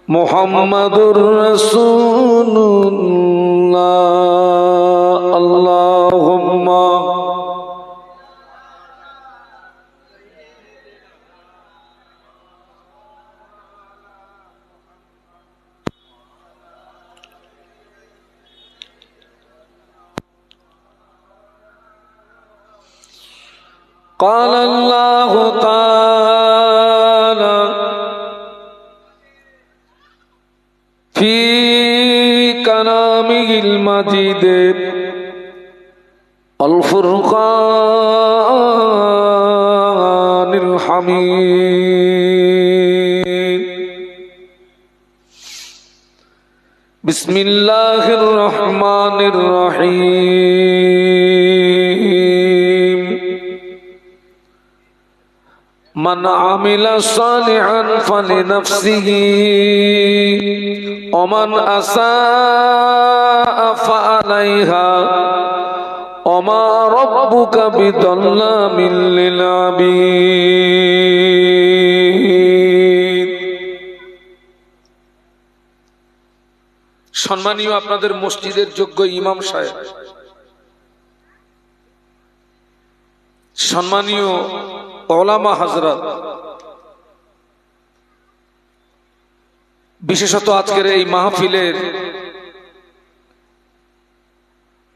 মুহাম্মাদুর রাসূলুল্লাহ আল্লাহুম্মা قال الله تعالى في كلامه المجيد الفرقان الحميد بسم الله الرحمن الرحيم من عمل صالحا فلنفسه ومن أساء فعليها وما ربك بظلام للعبيد। সম্মানীয় আপনাদের মসজিদের যোগ্য ইমাম সাহেব, সম্মানীয় ওলামা হযরত, বিশেষত আজকের এই মাহফিলের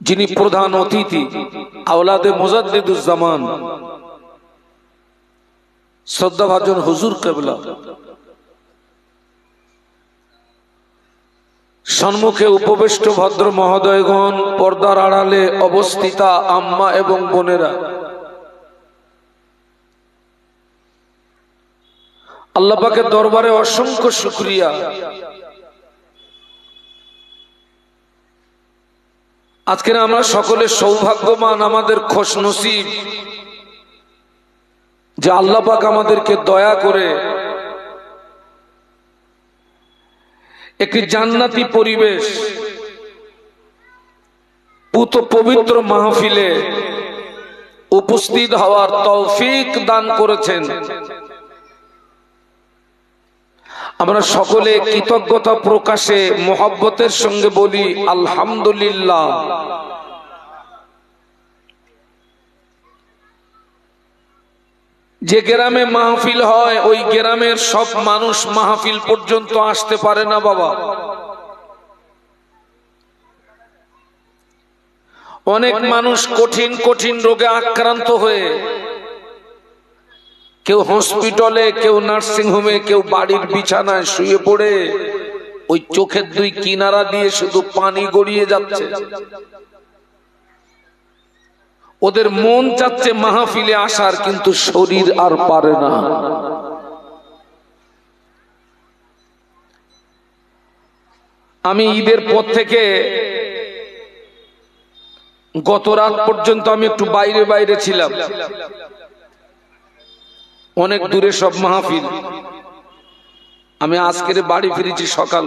যিনি প্রধান অতিথি আওলাদে মুজাদ্দিদুজ্জামান শ্রদ্ধাভাজন হুজুর কেবলা, সম্মুখে উপবিষ্ট ভদ্র মহোদয়গণ, পর্দার আড়ালে অবস্থিতা আম্মা এবং বোনেরা, আল্লাহ পাকের দরবারে অসংখ্য শুকরিয়া। আজকের আমরা সকলে সৌভাগ্যবান, আমাদের খুশনসিব যে আল্লাহ পাক আমাদেরকে দয়া করে একটি জান্নাতি পরিবেশ, পুত পবিত্র মাহফিলে উপস্থিত হওয়ার তৌফিক দান করেছেন। আমরা সকলে কৃতজ্ঞতা প্রকাশে মোহাব্বতের সঙ্গে বলি আলহামদুলিল্লাহ। যে গ্রামে মাহফিল হয় ওই গ্রামের সব মানুষ মাহফিল পর্যন্ত আসতে পারে না বাবা। অনেক মানুষ কঠিন কঠিন রোগে আক্রান্ত হয়ে, কেউ হসপিটালে, কেউ নার্সিং হোমে, কেউ বাড়ির বিছানায় শুয়ে পড়ে ওই চোখের দুই কিনারা দিয়ে শুধু পানি গড়িয়ে যাচ্ছে। ওদের মন চাচ্ছে মাহফিলে আসার, কিন্তু শরীর আর পারে না। আমি ঈদের পর থেকে গত রাত পর্যন্ত আমি একটু বাইরে বাইরে ছিলাম, অনেক দূরে সব মাহফিল। আমি আজকের বাড়ি ফিরেছি সকাল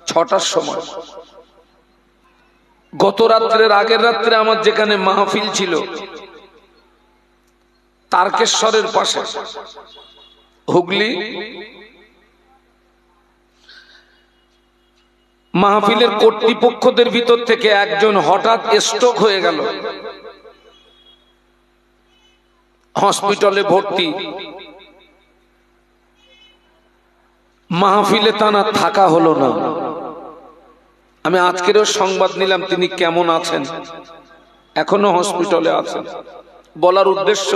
6টার সময়। গত রাত্রের আগের রাত্রে আমার যেখানে মাহফিল ছিল তারকেশ্বরের পাশে হুগলি, মাহফিলের কর্তৃপক্ষদের ভিতর থেকে একজন হঠাৎ স্ট্রোক হয়ে গেল, হসপিটালে ভর্তি। মাহফিলে তানা থাকা হলো না। আমি আজকেরও সংবাদ নিলাম তিনি কেমন আছেন, এখনো হসপিটালে আছেন। বলার উদ্দেশ্য,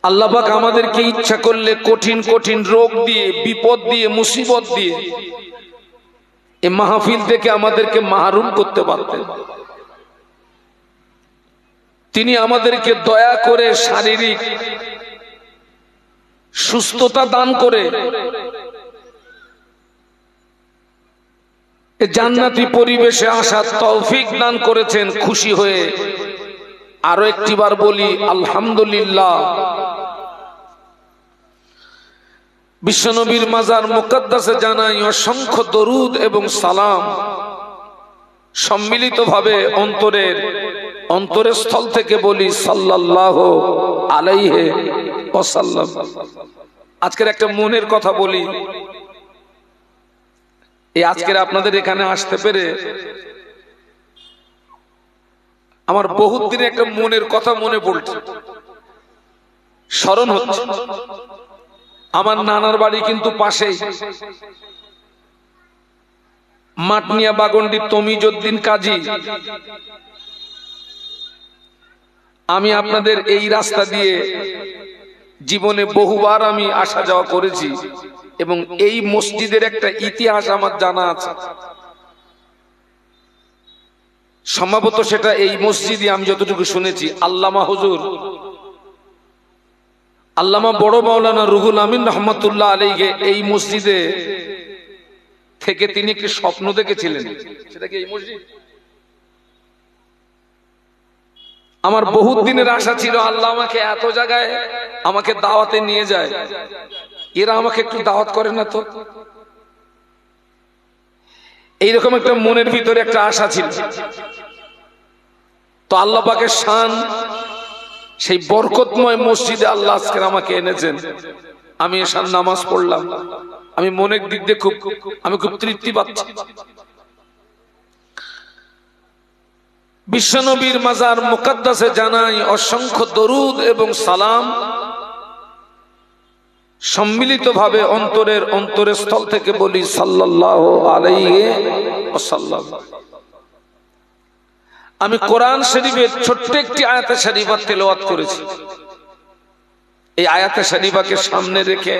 আল্লাহ পাক আমাদেরকে ইচ্ছা করলে কঠিন কঠিন রোগ দিয়ে, বিপদ দিয়ে, মুসিবত দিয়ে এই মাহফিল থেকে আমাদেরকে মাহরুম করতে পারতেন। তিনি আমাদেরকে দয়া করে শারীরিক সুস্থতা দান করে জান্নাতি পরিবেশে আসার তৌফিক দান করেছেন। খুশি হয়ে আরো একটিবার বলি আলহামদুলিল্লাহ। বিশ্বনবীর মাজার মুকদ্দাসে জানাই অসংখ্য দরুদ এবং সালাম। সম্মিলিতভাবে অন্তরের স্থল থেকে বলি সাল্লাল্লাহু আলাইহি ওয়াসাল্লাম। আজকের একটা মনের কথা বলি, এই আজকের আপনাদের এখানে আসতে পেরে আমার বহুত দিনে একটা মনের কথা মনে পড়ছে, স্মরণ হচ্ছে। আমার নানার বাড়ি কিন্তু পাশেই, মাটনিয়া বাগন্ডি তমিজউদ্দিন কাজী। আমি আপনাদের এই রাস্তা দিয়ে জীবনে বহুবার আমি আসা যাওয়া করেছি এবং এই মসজিদের একটা ইতিহাস আমার জানা আছে। সম্ভবত সেটা এই মসজিদে আমি যতটুকু শুনেছি, আল্লামা হুজুর আল্লামা বড় মাওলানা রুহুল আমিন রহমাতুল্লাহ আলাইহি এই মসজিদে থেকে তিনি একটি স্বপ্ন দেখেছিলেন। সেটা কি এই মসজিদ? আমার বহুত দিনের আশা ছিল আল্লাহ আমাকে এত জায়গায় আমাকে দাওয়াতে নিয়ে যায়, এরা আমাকে একটু দাওয়াত করে না তো। এইরকম একটা মনের ভিতরে একটা আশা ছিল। তো আল্লাহ পাকের শান, সেই বরকতময় মসজিদে আল্লাহ আজকে আমাকে এনেছেন। আমি এশার নামাজ পড়লাম, আমি মনের দিক দিয়ে আমি খুব তৃপ্তি পাচ্ছি। বিশ্বনবীর মাজার মুকদ্দাসে জানাই অসংখ্য দরুদ এবং সালাম। সম্মিলিতভাবে অন্তরের অন্তরস্থল থেকে বলি সাল্লাল্লাহু আলাইহি ওয়াসাল্লাম। আমি কোরআন শরীফের ছোট্ট একটি আয়াতে শরীফা তেলাওয়াত করেছি। এই আয়াতে শরীফাকে সামনে রেখে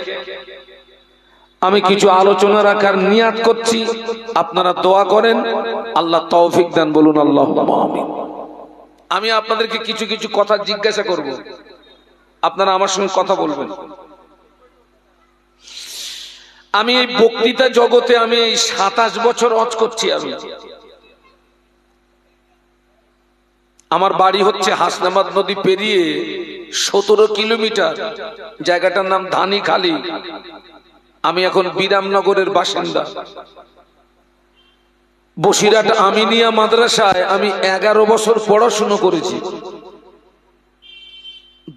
আমি কিছু আলোচনা রাখার নিয়াত করছি। আপনারা দোয়া করেন, আল্লাহ তৌফিক দেন, বলুন আল্লাহুম্মা আমিন। আমি আপনাদেরকে কিছু কিছু কথা জিজ্ঞাসা করব, আপনারা আমার সঙ্গে কথা বলবেন। আমি এই বক্তৃতা জগতে আমি 27 বছর ওয়াজ করছি। আমার বাড়ি হচ্ছে হাসনাবাদ নদী পেরিয়ে 17 কিলোমিটার, জায়গাটার নাম ধানিখালী। আমি এখন বিরামনগরের বাসিন্দা। বসিরহাট আমিনিয়া মাদ্রাসায় আমি 11 বছর পড়াশোনা করেছি।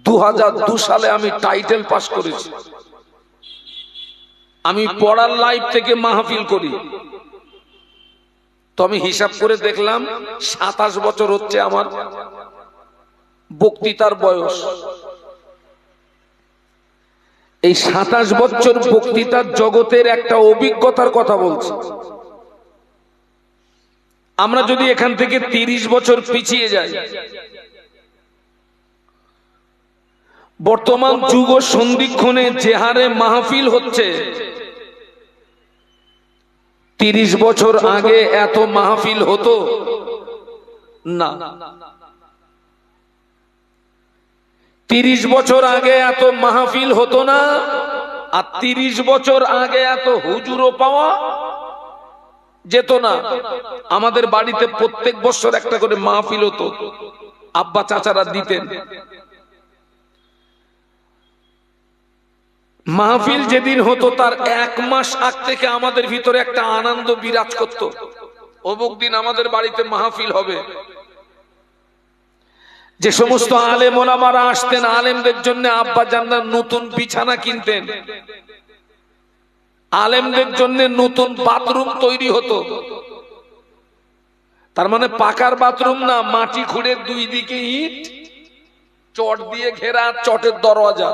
2002 সালে আমি টাইটেল পাস করেছি। আমি পড়ার লাইফ থেকে মাহফিল করি। তো আমি হিসাব করে দেখলাম 27 বছর হচ্ছে আমার বক্তৃতার বয়স। এই 27 বছর বক্তৃতার জগতের একটা অভিজ্ঞতার কথা বলছি। আমরা যদি এখান থেকে 30 বছর পিছিয়ে যাই, বর্তমান যুগ সন্ধিক্ষণে যে হারে মাহফিল হচ্ছে, 30 বছর আগে এত মাহফিল হতো না। 30 বছর আগে এত মাহফিল হতো না, আর 30 বছর আগে এত হুজুরও পাওয়া যেত না। আমাদের বাড়িতে প্রত্যেক বছর একটা করে মাহফিল হতো, আব্বা চাচারা দিতেন। মাহফিল যেদিন হতো তার 1 মাস আগ থেকে আমাদের ভিতরে একটা আনন্দ বিরাজ করত, অমুক দিন আমাদের বাড়িতে মাহফিল হবে। যে সমস্ত আলেম ওলামারা আসতেন, আলেমদের জন্য আব্বা জানরা নতুন বিছানা কিনতেন, আলেমদের জন্য নতুন বাথরুম তৈরি হতো। তার মানে পাকার বাথরুম না, মাটি খুঁড়ে 2 দিকে ইট, চট দিয়ে ঘেরা, চটের দরওয়াজা।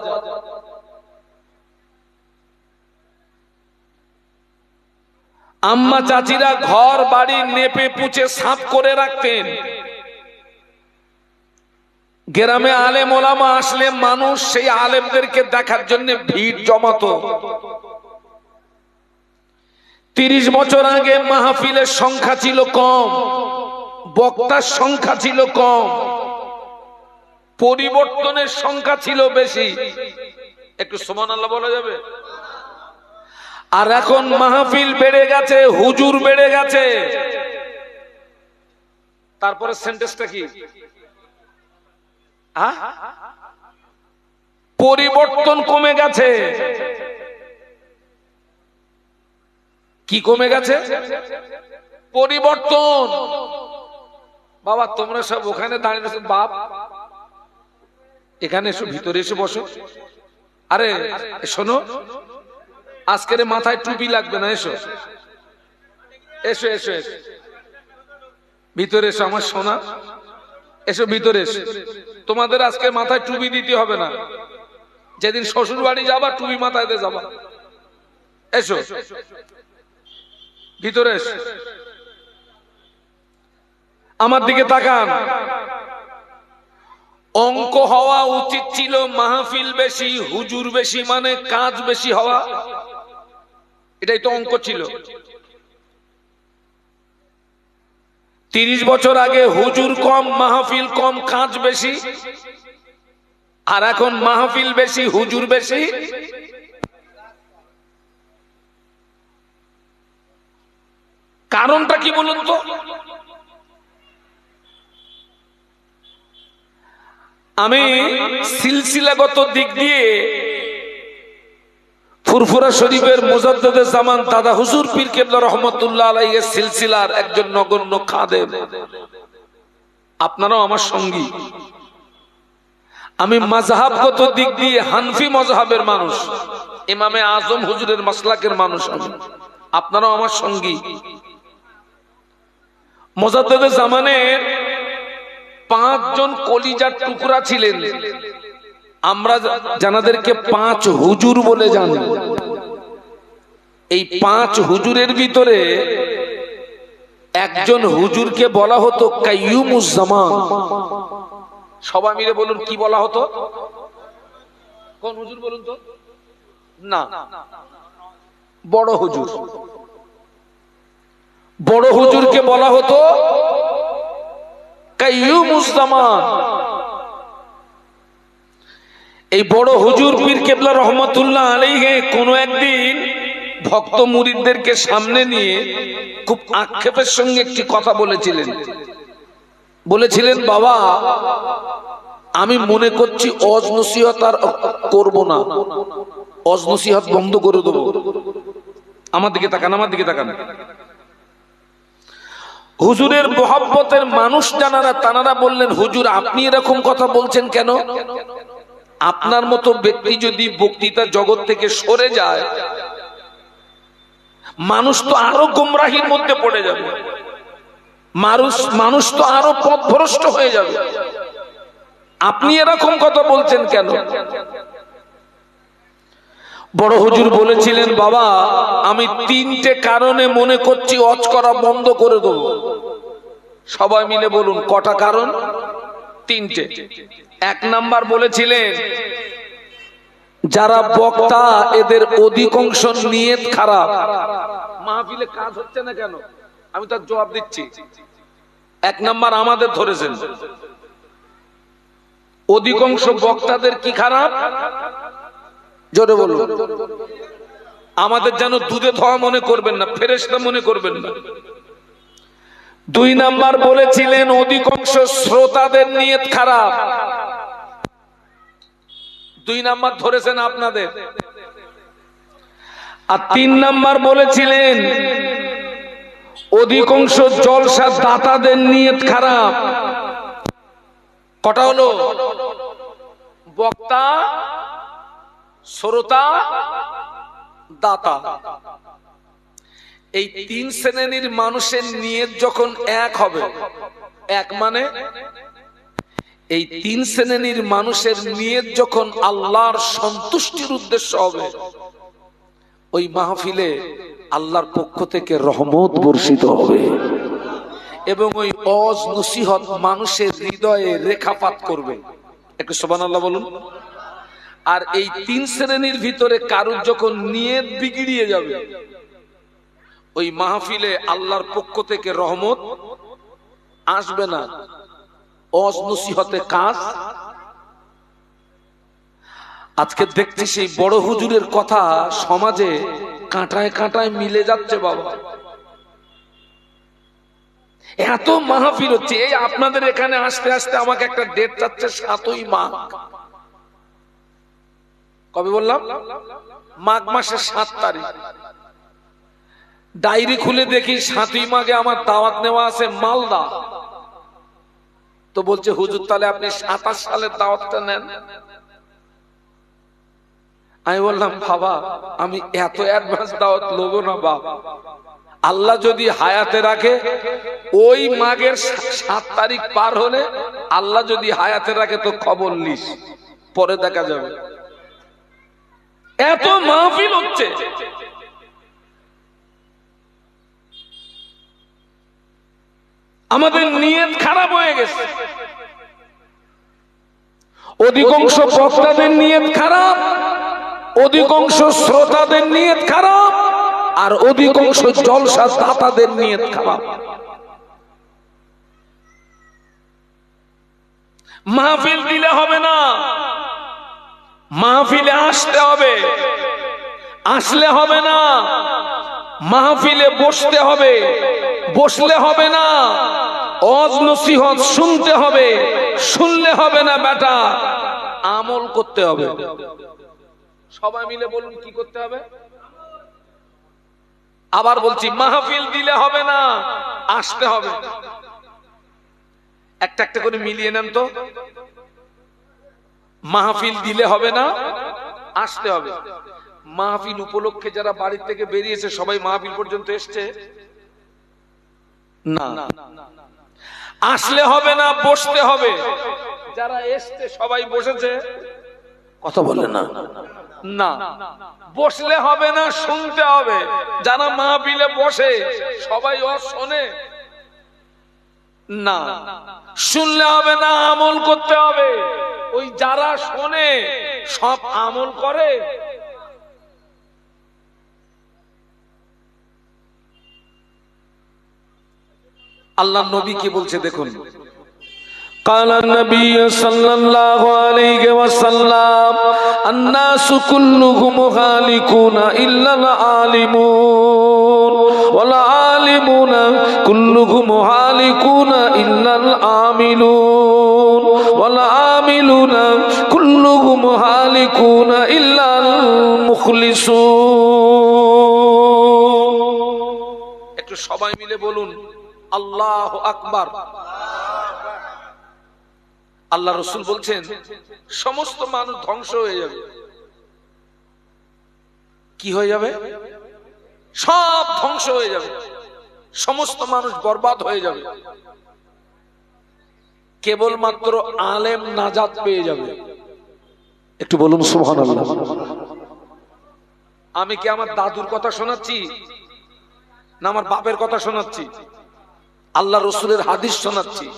আম্মা চাচিরা ঘর বাড়ি নেপে পুছে সাফ করে রাখতেন। গ্রামে আলেম ওলামা আসলে মানুষ সেই আলেমদেরকে দেখার জন্য ভিড় জমাতো। 30 বছর আগে মাহফিলের সংখ্যা ছিল কম, বক্তার সংখ্যা ছিল কম, পরিবর্তনের সংখ্যা ছিল বেশি। একটু সুবহানাল্লাহ বলা যাবে? আর এখন মাহফিল বেড়ে গেছে, হুজুর বেড়ে গেছে, তারপরে সেন্টেন্সটা কি? পরিবর্তন কমে গেছে। কি কমে গেছে? পরিবর্তন। বাবা তোমরা সব ওখানে দাঁড়িয়ে বাপ এখানে এসো, ভিতরে এসে বসো। আরে শোনো, আজকের মাথায় টুপি লাগবে না, এসো এসো এসো এসো, ভিতরে এসো আমার সোনা, এসো ভিতরে এসো। তোমাদের আজকে মাথায় টুপি দিতে হবে না, যেদিন শ্বশুর বাড়ি যাবা টুপি মাথায় দিয়ে যাবা। এসো ভিতরে এসো, আমার দিকে তাকান। অঙ্ক হওয়া উচিত ছিল মাহফিল বেশি, হুজুর বেশি, মানে কাজ বেশি হওয়া, এটাই তো অঙ্ক ছিল। 30 বছর আগে হুজুর কম, মাহফিল কম, কাজ বেশি। আর এখন মাহফিল বেশি, হুজুর বেশি। কারণটা কি বলুন তো? আমি সিলসিলাগত দিক দিয়ে ফুরফুরা শরীফের মুজাদ্দেদে জামান দাদা হুজুর পীর কেবলা রহমতুল্লাহ আলাইহির সিলসিলার একজন নগণ্য খাদেম, আপনারাও আমার সঙ্গী। আমি মাযহাবগত দিক দিয়ে হানফি মযহাবের মানুষ, ইমামে আজম হুজুরের মাসলাকের মানুষ আমি, আপনারাও আমার সঙ্গী। মুজাদ্দেদে জামানের 5 জন কলিজার টুকরা ছিলেন, আমরা জানাদেরকে 5 হুজুর বলে জানি। এই 5 হুজুরের ভিতরে একজন হুজুরকে বলা হতো কাইয়ুমুজ জামান। সবাই মিলে বলুন কি বলা হতো? কোন হুজুর বলুন তো? না, বড় হুজুর। বড় হুজুরকে বলা হতো কাইয়ুমুজ জামান। এই বড় হুজুর পীর কেবলা রহমতুল্লাহ আলাইহি কোন একদিন ভক্ত মুরিদদেরকে সামনে নিয়ে খুব আক্ষেপের সঙ্গে একটি কথা বলেছিলেন। বলেছিলেন, বাবা আমি মনে করছি ওয়াজ নসিহত আর করব না, ওয়াজ নসিহত বন্ধ করে দেব। আমার দিকে তাকান, আমার দিকে তাকান। হুজুরের মহব্বতের মানুষ জানারা তানারা বললেন, হুজুর আপনি এরকম কথা বলছেন কেন? আপনার মতো ব্যক্তি যদি বক্তৃতা জগৎ থেকে সরে যায়, মানুষ তো আরো গোমরাহির মধ্যে পড়ে যাবে, মানুষ তো আরো পথভ্রষ্ট হয়ে যাবে। আপনি এরকম কথা বলছেন কেন? বড় হুজুর বলেছিলেন, বাবা আমি 3টে কারণে মনে করছি ওয়াজ করা বন্ধ করে দেব। সবাই মিলে বলুন কটা কারণ? 3টে। 1 নাম্বার বলেছিলেন, যারা বক্তা এদের অধিকাংশ নিয়ত খারাপ। মাহফিলে কাজ হচ্ছে না কেন? আমি তার জবাব দিচ্ছি। 1 নাম্বার আমাদের ধরেছেন, অধিকাংশ বক্তাদের কি খারাপ? জোরে বলুন। আমাদের যেন দুধে ধোয়া মনে করবেন না, ফেরেশতা মনে করবেন না। 2 নাম্বার বলেছিলেন, অধিকাংশ শ্রোতাদের নিয়ত খারাপ। 2 নাম্বার ধরেছেন আপনাদের। আর 3 নাম্বার বলেছিলেন, অধিকাংশ জলসা দাতাদের নিয়ত খারাপ। কটা হলো? বক্তা, শ্রোতা, দাতা। এই 3 শ্রেণীর মানুষের নিয়ত যখন এক হবে, এক মানে এই 3 শ্রেণীর মানুষের নিয়ত যখন আল্লাহর সন্তুষ্টির উদ্দেশ্য হবে, ওই মাহফিলে আল্লাহর পক্ষ থেকে রহমত বর্ষিত হবে এবং ওই ওয়াজ নসিহত মানুষের হৃদয়ে রেখাপাত করবে। একটু সুবহানাল্লাহ বলুন। আর এই 3 শ্রেণীর ভিতরে কারুর যখন নিয়ত বিগড়িয়ে যাবে, ওই মাহফিলে আল্লাহর পক্ষ থেকে রহমত আসবে না, ওয়াজ নসিহতে কাজ। আজকে দেখছি সেই বড় হুজুরের কথা সমাজে কাঁটায় কাঁটায় মিলে যাচ্ছে। বাবা এত মাহফিল হচ্ছে, এই আপনাদের এখানে আসতে আসতে আমাকে একটা ডেট চাচ্ছে 7ই মাঘ। কবে বললাম? মাঘ মাসের 7 তারিখ। ডায়েরি খুলে দেখি 7ই মাঘে আমার দাওয়াত নেওয়া আছে মালদা। তো বলছে হুজুর তাহলে আপনি 27 সালের দাওয়াতটা নেন। আমি বললাম বাবা আমি এত অ্যাডভান্স দাওয়াত লব না বাপ, আল্লাহ যদি হায়াতে রাখে ওই মাঘের 7 তারিখ পার হলে আল্লাহ যদি হায়াতে রাখে তো খবর নিস, পরে দেখা যাবে। এত মাহফিল হচ্ছে, আমাদের নিয়ত খারাপ হয়ে গেছে, অধিকাংশ বক্তাদের নিয়ত খারাপ, অধিকাংশ শ্রোতাদের নিয়ত খারাপ, আর অধিকাংশ জলসা দাতাদের নিয়ত খারাপ। মাহফিল দিলে হবে না, মাহফিলে আসতে হবে, আসলে হবে না, মাহফিলে বসতে হবে, বসলে হবে না, ওয়াজ নসিহত শুনতে হবে, শুনলে হবে না বেটা, আমল করতে হবে। সবাই মিলে বলুন কি করতে হবে? আবার বলছি মাহফিল দিলে হবে না, আসতে হবে। একটা একটা করে মিলিয়ে নেন তো। মাহফিল দিলে হবে না, আসতে হবে। মাহফিল উপলক্ষে যারা বাড়ি থেকে বেরিয়েছে সবাই মাহফিল পর্যন্ত এসছে না, আসলে হবে না, বসতে হবে। যারা এসছে সবাই বসেছে, কথা বলে না, না বসলে হবে না, শুনতে হবে। যারা মাহফিলে বসে সবাই ওয়াজ শোনে না, শুনলে হবে না, আমল করতে হবে। ওই যারা শোনে সব আমল করে। আল্লাহ নবী কি বলছে দেখুন, قال النبي صلى الله عليه وسلم الناس كلهم هالكون إلا العالمون والعالمون كلهم هالكون إلا العاملون والعاملون كلهم هالكون إلا المخلصون। একটু সবাই মিলে বলুন আল্লাহু আকবার। আল্লাহ রসুল বলছেন সমস্ত মানুষ ধ্বংস হয়ে যাবে। কি হয়ে যাবে? সব ধ্বংস হয়ে যাবে, সমস্ত মানুষ বরবাদ হয়ে যাবে, কেবলমাত্র আলেম নাজাত পেয়ে যাবে। একটু বলুন সুবহানাল্লাহ। আমি কি আমার দাদুর কথা শোনাচ্ছি না আমার বাপের কথা শোনাচ্ছি? আল্লাহ রসুলের হাদিস শোনাচ্ছি।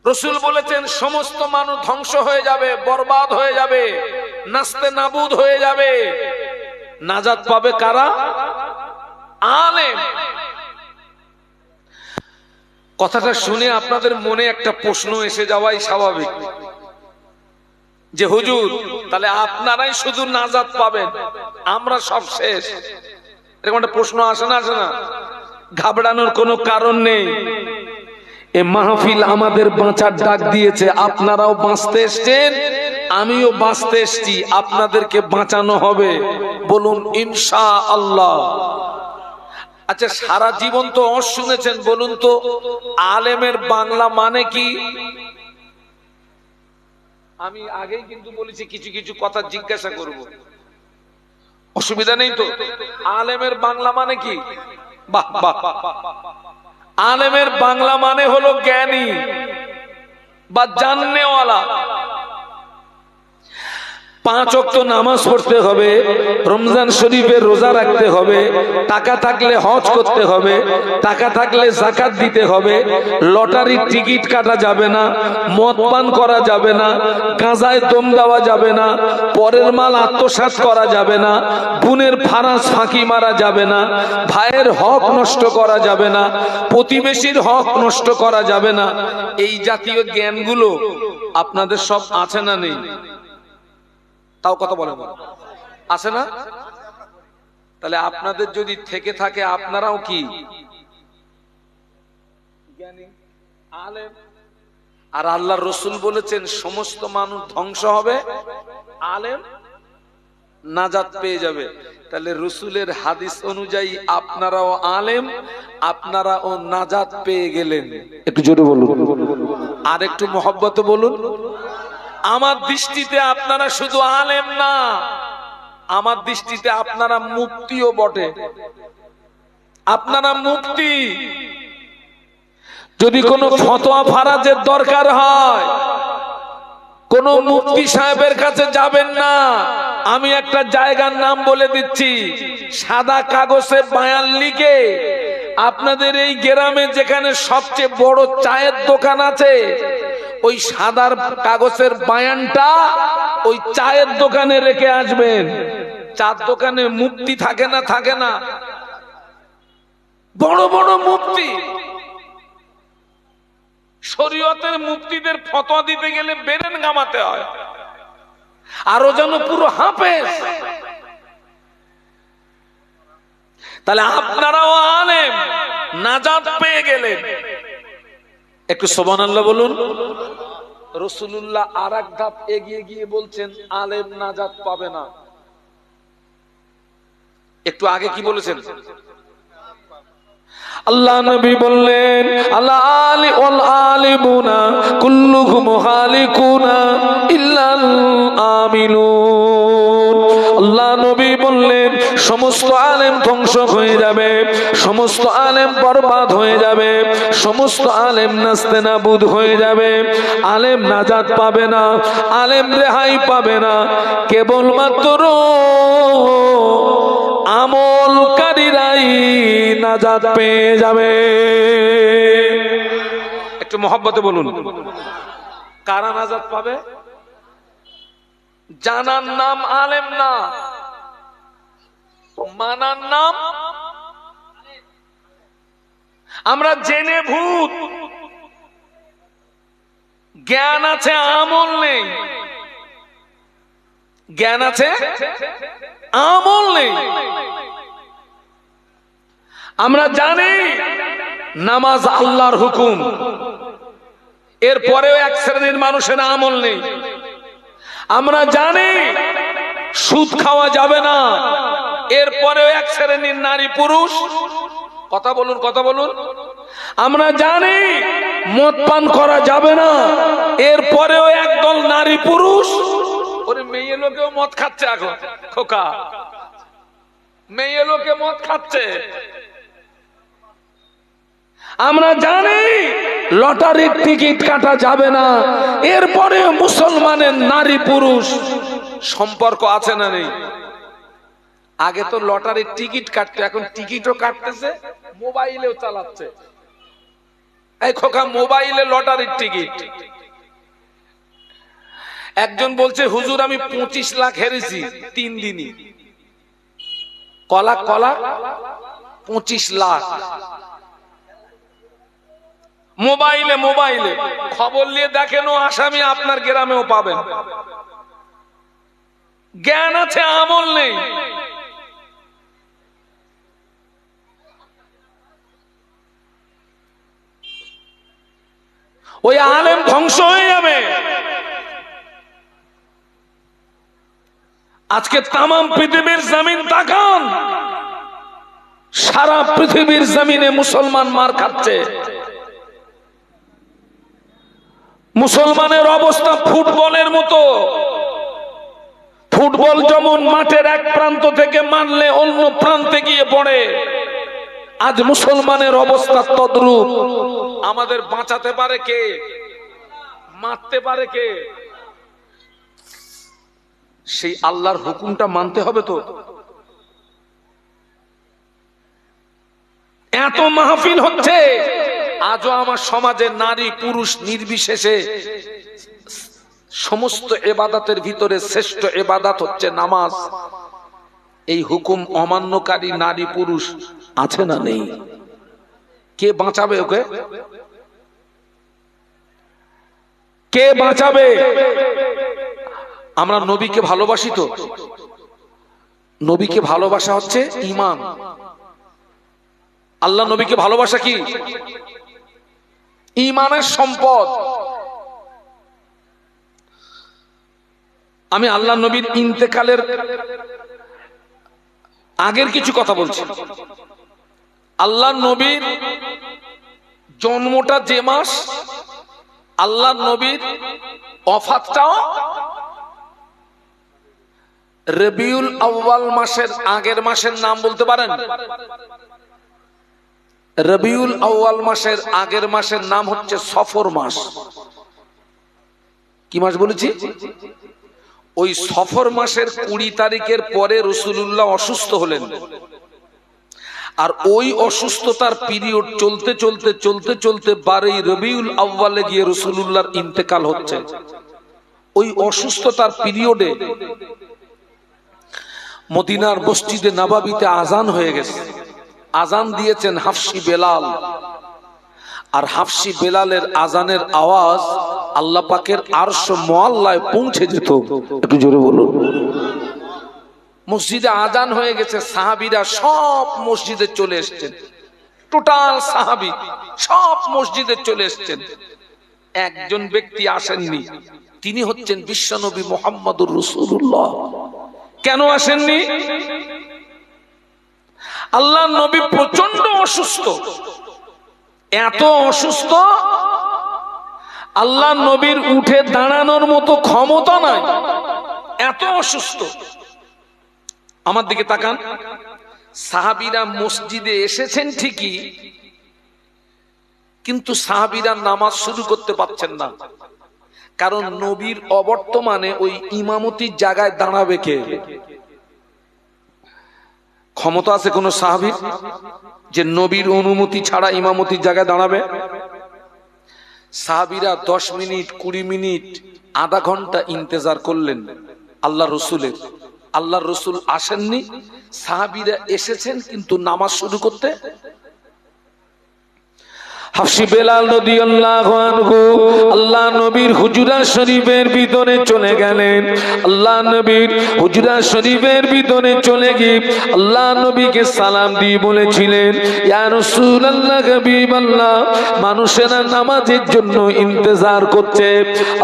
রসুল বলেছেন সমস্ত মানুষ ধ্বংস হয়ে যাবে, বরবাদ হয়ে যাবে, নাস্তে নাবুদ হয়ে যাবে। নাজাত পাবে কারা? আলেম। কথাটা শুনে আপনাদের মনে একটা প্রশ্ন এসে যাওয়াই স্বাভাবিক যে হুজুর তাহলে আপনারাই শুধু নাজাত পাবেন, আমরা সব শেষ। এরকম একটা প্রশ্ন আসে না? আসে না? ঘাবড়ানোর কোনো কারণ নেই। এ মাহফিল আমাদের বাঁচার ডাক দিয়েছে, আপনারাও বাঁচতে এসছেন, আমিও বাঁচতে এসছি, আপনাদেরকে বাঁচানো হবে। বলুন ইনশাআল্লাহ। আচ্ছা সারা জীবন তো ওয়াজ শুনেছেন, বলুন তো আলেমের বাংলা মানে কি? আমি আগেই কিন্তু বলেছি কিছু কিছু কথা জিজ্ঞাসা করব, অসুবিধা নেই তো? আলেমের বাংলা মানে কি? বাহ বাহ, আলেমের বাংলা মানে হলো জ্ঞানী বা জাননেওয়ালা। 5 ওয়াক্ত নামাজ পড়তে হবে, রমজান শরীফে রোজা রাখতে হবে, টাকা থাকলে হজ করতে হবে, টাকা থাকলে যাকাত দিতে হবে, লটারির টিকিট কাটা যাবে না, মদ পান করা যাবে না, গাঁজায় দম দেওয়া যাবে না, পরের মাল আত্মসাৎ করা যাবে না, বোনের ফারাজ ফাঁকি মারা যাবে না, ভাইয়ের হক নষ্ট করা যাবে না, প্রতিবেশীর হক নষ্ট করা যাবে না। এই জাতীয় জ্ঞানগুলো আপনাদের সব আছে না নেই? তাও কথা বলে আছে না? তাহলে আপনাদের যদি থেকে থাকে আপনারাও কি জ্ঞানী, আলেম? আর আল্লাহর রাসূল বলেছেন সমস্ত মানুষ ধ্বংস হবে, আলেম নাজাত পেয়ে যাবে। তাহলে রাসূলের হাদিস অনুযায়ী আপনারাও আলেম, আপনারাও নাজাত পেয়ে গেলেন। একটু জোরে বলুন আর একটু মহব্বত বলুন। আমার দৃষ্টিতে আপনারা শুধু আলেম না, আমার দৃষ্টিতে আপনারা মুফতিও বটে। আপনারা মুফতি। যদি কোনো ফতোয়া ফারাজের দরকার হয়, কোন মুফতি সাহেবের কাছে যাবেন না। আমি একটা জায়গার নাম বলে দিচ্ছি, সাদা কাগজে বায়ান লিখে আপনাদের এই গ্রামে যেখানে সবচেয়ে বড় চায়ের দোকান আছে, ওই সাদার কাগজের বায়ানটা ওই চায়ের দোকানে রেখে আসবেন। চার দোকানে মুফতি থাকে না? থাকে না? বড় বড় মুফতি, শরীয়তের মুফতিদের ফতোয়া দিতে গেলে বেরেন গামাতে হয়, আরো যেন পুরো হাফেজ। তাহলে আপনারাও আলেম, নাজাত পেয়ে গেলেন। একটু সুবহানাল্লাহ বলুন। রাসূলুল্লাহ আর এক ধাপ এগিয়ে গিয়ে বলছেন আলেম নাজাত পাবে না। একটু আগে কি বলেছেন? আল্লাহ নবী বললেন আল্লাহ আলি ওয়াল আলিমুনা কুল্লুহুম হালিকুনা ইল্লাল আমিলুন। আল্লাহ নবী বললেন সমস্ত আলেম ধ্বংস হয়ে যাবে, সমস্ত আলেম বরবাদ হয়ে যাবে, সমস্ত আলেম নাস্তেনাবুদ হয়ে যাবে। আলেম নাজাত পাবে না, আলেম রেহাই পাবে না। কেবলমাত্র আমলকারীরাই নাজাত পেয়ে যাবে। একটু মহব্বতে বলুন, কারা নাজাত পাবে? জানার নাম আলেম না, মানার নাম। আমরা জেনে ভূত, জ্ঞান আছে আমল নেই। জ্ঞান আছে আমল নেই। আমরা জানি নামাজ আল্লাহর হুকুম, এরপরেও এক শ্রেণীর মানুষের আমল নেই। আমরা জানি সুদ খাওয়া যাবে না, এরপরেও এক শ্রেণীর নারী পুরুষ। কথা বলুন, কথা বলুন। আমরা জানি মদ পান করা যাবে না, এরপরেও একদল নারী পুরুষ। ওরে মেয়ে লোকেও মদ খাচ্ছে এখন, খোকা মেয়ে লোকে মদ খাচ্ছে। আমরা জানি লটারির টিকিট কাটা যাবে না, এরপরে মুসলমানের নারী পুরুষ সম্পর্ক আছে না নেই? আগে তো লটারির টিকিট কাটতো, এখন টিকিটও কাটতেছে, মোবাইলেও চালাচ্ছে। এই খোকা মোবাইলে লটারির টিকিট। একজন বলছে হুজুর আমি 25 লাখ হেরেছি 3 দিনই। কলা কলা 25 লাখ মোবাইলে। মোবাইলে খবর নিয়ে দেখেন, ও আসামি আপনার গ্রামেও পাবেন। জ্ঞান আছে আমল নেই। ওই আলেম ধ্বংস হয়ে যাবে। আজকে তামাম পৃথিবীর জমিন তাকান, সারা পৃথিবীর জমিনে মুসলমান মার খাচ্ছে। মুসলমানের অবস্থা ফুটবলের মতো। ফুটবল যেমন মাঠের এক প্রান্ত থেকে মারলে অন্য প্রান্তে গিয়ে পড়ে, আজ মুসলমানের অবস্থা তদ্রূপ। আমাদের বাঁচাতে পারে কে? মারতে পারে কে? সেই আল্লাহর হুকুমটা মানতে হবে তো। এত মাহফিল হচ্ছে, আজও আমার সমাজে নারী পুরুষ নির্বিশেষে সমস্ত ইবাদতের ভিতরে শ্রেষ্ঠ ইবাদত হচ্ছে নামাজ। এই হুকুম অমান্যকারী নারী পুরুষ আছে না নেই? কে বাঁচাবে ওকে? কে বাঁচাবে? আমরা নবীকে ভালোবাসি তো। নবীকে ভালোবাসা হচ্ছে ঈমান। আল্লাহ নবীকে ভালোবাসা কি? ঈমানের সম্পদ। আমি আল্লাহ নবীর ইন্তেকালের আগের কিছু কথা বলছি। আল্লাহ নবীর জন্মটা যে মাস, আল্লাহ নবীর ওয়াফাতটাও রবিউল আউয়াল মাসের আগের মাসের নাম বলতে পারেন? রবিউল আউয়াল মাসের আগের মাসের নাম হচ্ছে সফর মাস। কি মাস বলেছি? ওই সফর মাসের 20 তারিখের পরে রাসূলুল্লাহ অসুস্থ হলেন, আর ওই অসুস্থতার পিরিয়ড চলতে চলতে চলতে চলতে 12 রবিউল আউয়ালে গিয়ে রাসূলুল্লাহর ইন্তেকাল হচ্ছে। ওই অসুস্থতার পিরিয়ডে মদিনার মসজিদে নববীতে আজান হয়ে গেছে। আজান দিয়েছেন হাফসি বেলাল, আর হাফসি বেলালের আজানের আওয়াজ আল্লাহ পাকের আরশ মুআল্লায় পৌঁছে যেত। একটু জোরে বলুন। মসজিদে আজান হয়ে গেছে, সাহাবীরা সব মসজিদে চলে এসেছেন, টোটাল সাহাবী সব মসজিদে চলে এসেছেন। একজন ব্যক্তি আসেননি, তিনি হচ্ছেন বিশ্বনবী মুহাম্মদুর রাসূলুল্লাহ। কেন আসেননি? আল্লাহ নবী প্রচন্ড অসুস্থ, এত অসুস্থ আল্লাহ নবীর উঠে দাঁড়ানোর মতো ক্ষমতা নাই, এত অসুস্থ। আমার দিকে তাকান, সাহাবীরা মসজিদে এসেছেন ঠিকই, কিন্তু সাহাবীরা নামাজ শুরু করতে পারছেন না, কারণ নবীর অবর্তমানে ওই ইমামতির জায়গায় দাঁড়াবে কে? ক্ষমতা আছে কোন সাহাবীর যে নবীর অনুমতি ছাড়া ইমামতির জায়গায় দাঁড়াবে? সাহাবীরা 10 মিনিট 20 মিনিট আধা ঘন্টা ইন্তেজার করলেন আল্লাহ রসুলের। আল্লাহ রসুল আসেননি, সাহাবীরা এসেছেন কিন্তু নামাজ শুরু করতে। হাফসি বেলাল রাদিয়াল্লাহু আনহু আল্লাহ নবীর হুজরা শরীফের ভিতরে চলে গেলেন। আল্লাহ নবীর হুজরা শরীফের ভিতরে চলে গিয়ে আল্লাহ নবীকে সালাম দিয়ে বলেছিলেন, ইয়া রাসূলুল্লাহ হাবিবাল্লাহ, মানুষেরা নামাজের জন্য ইন্তজার করছে।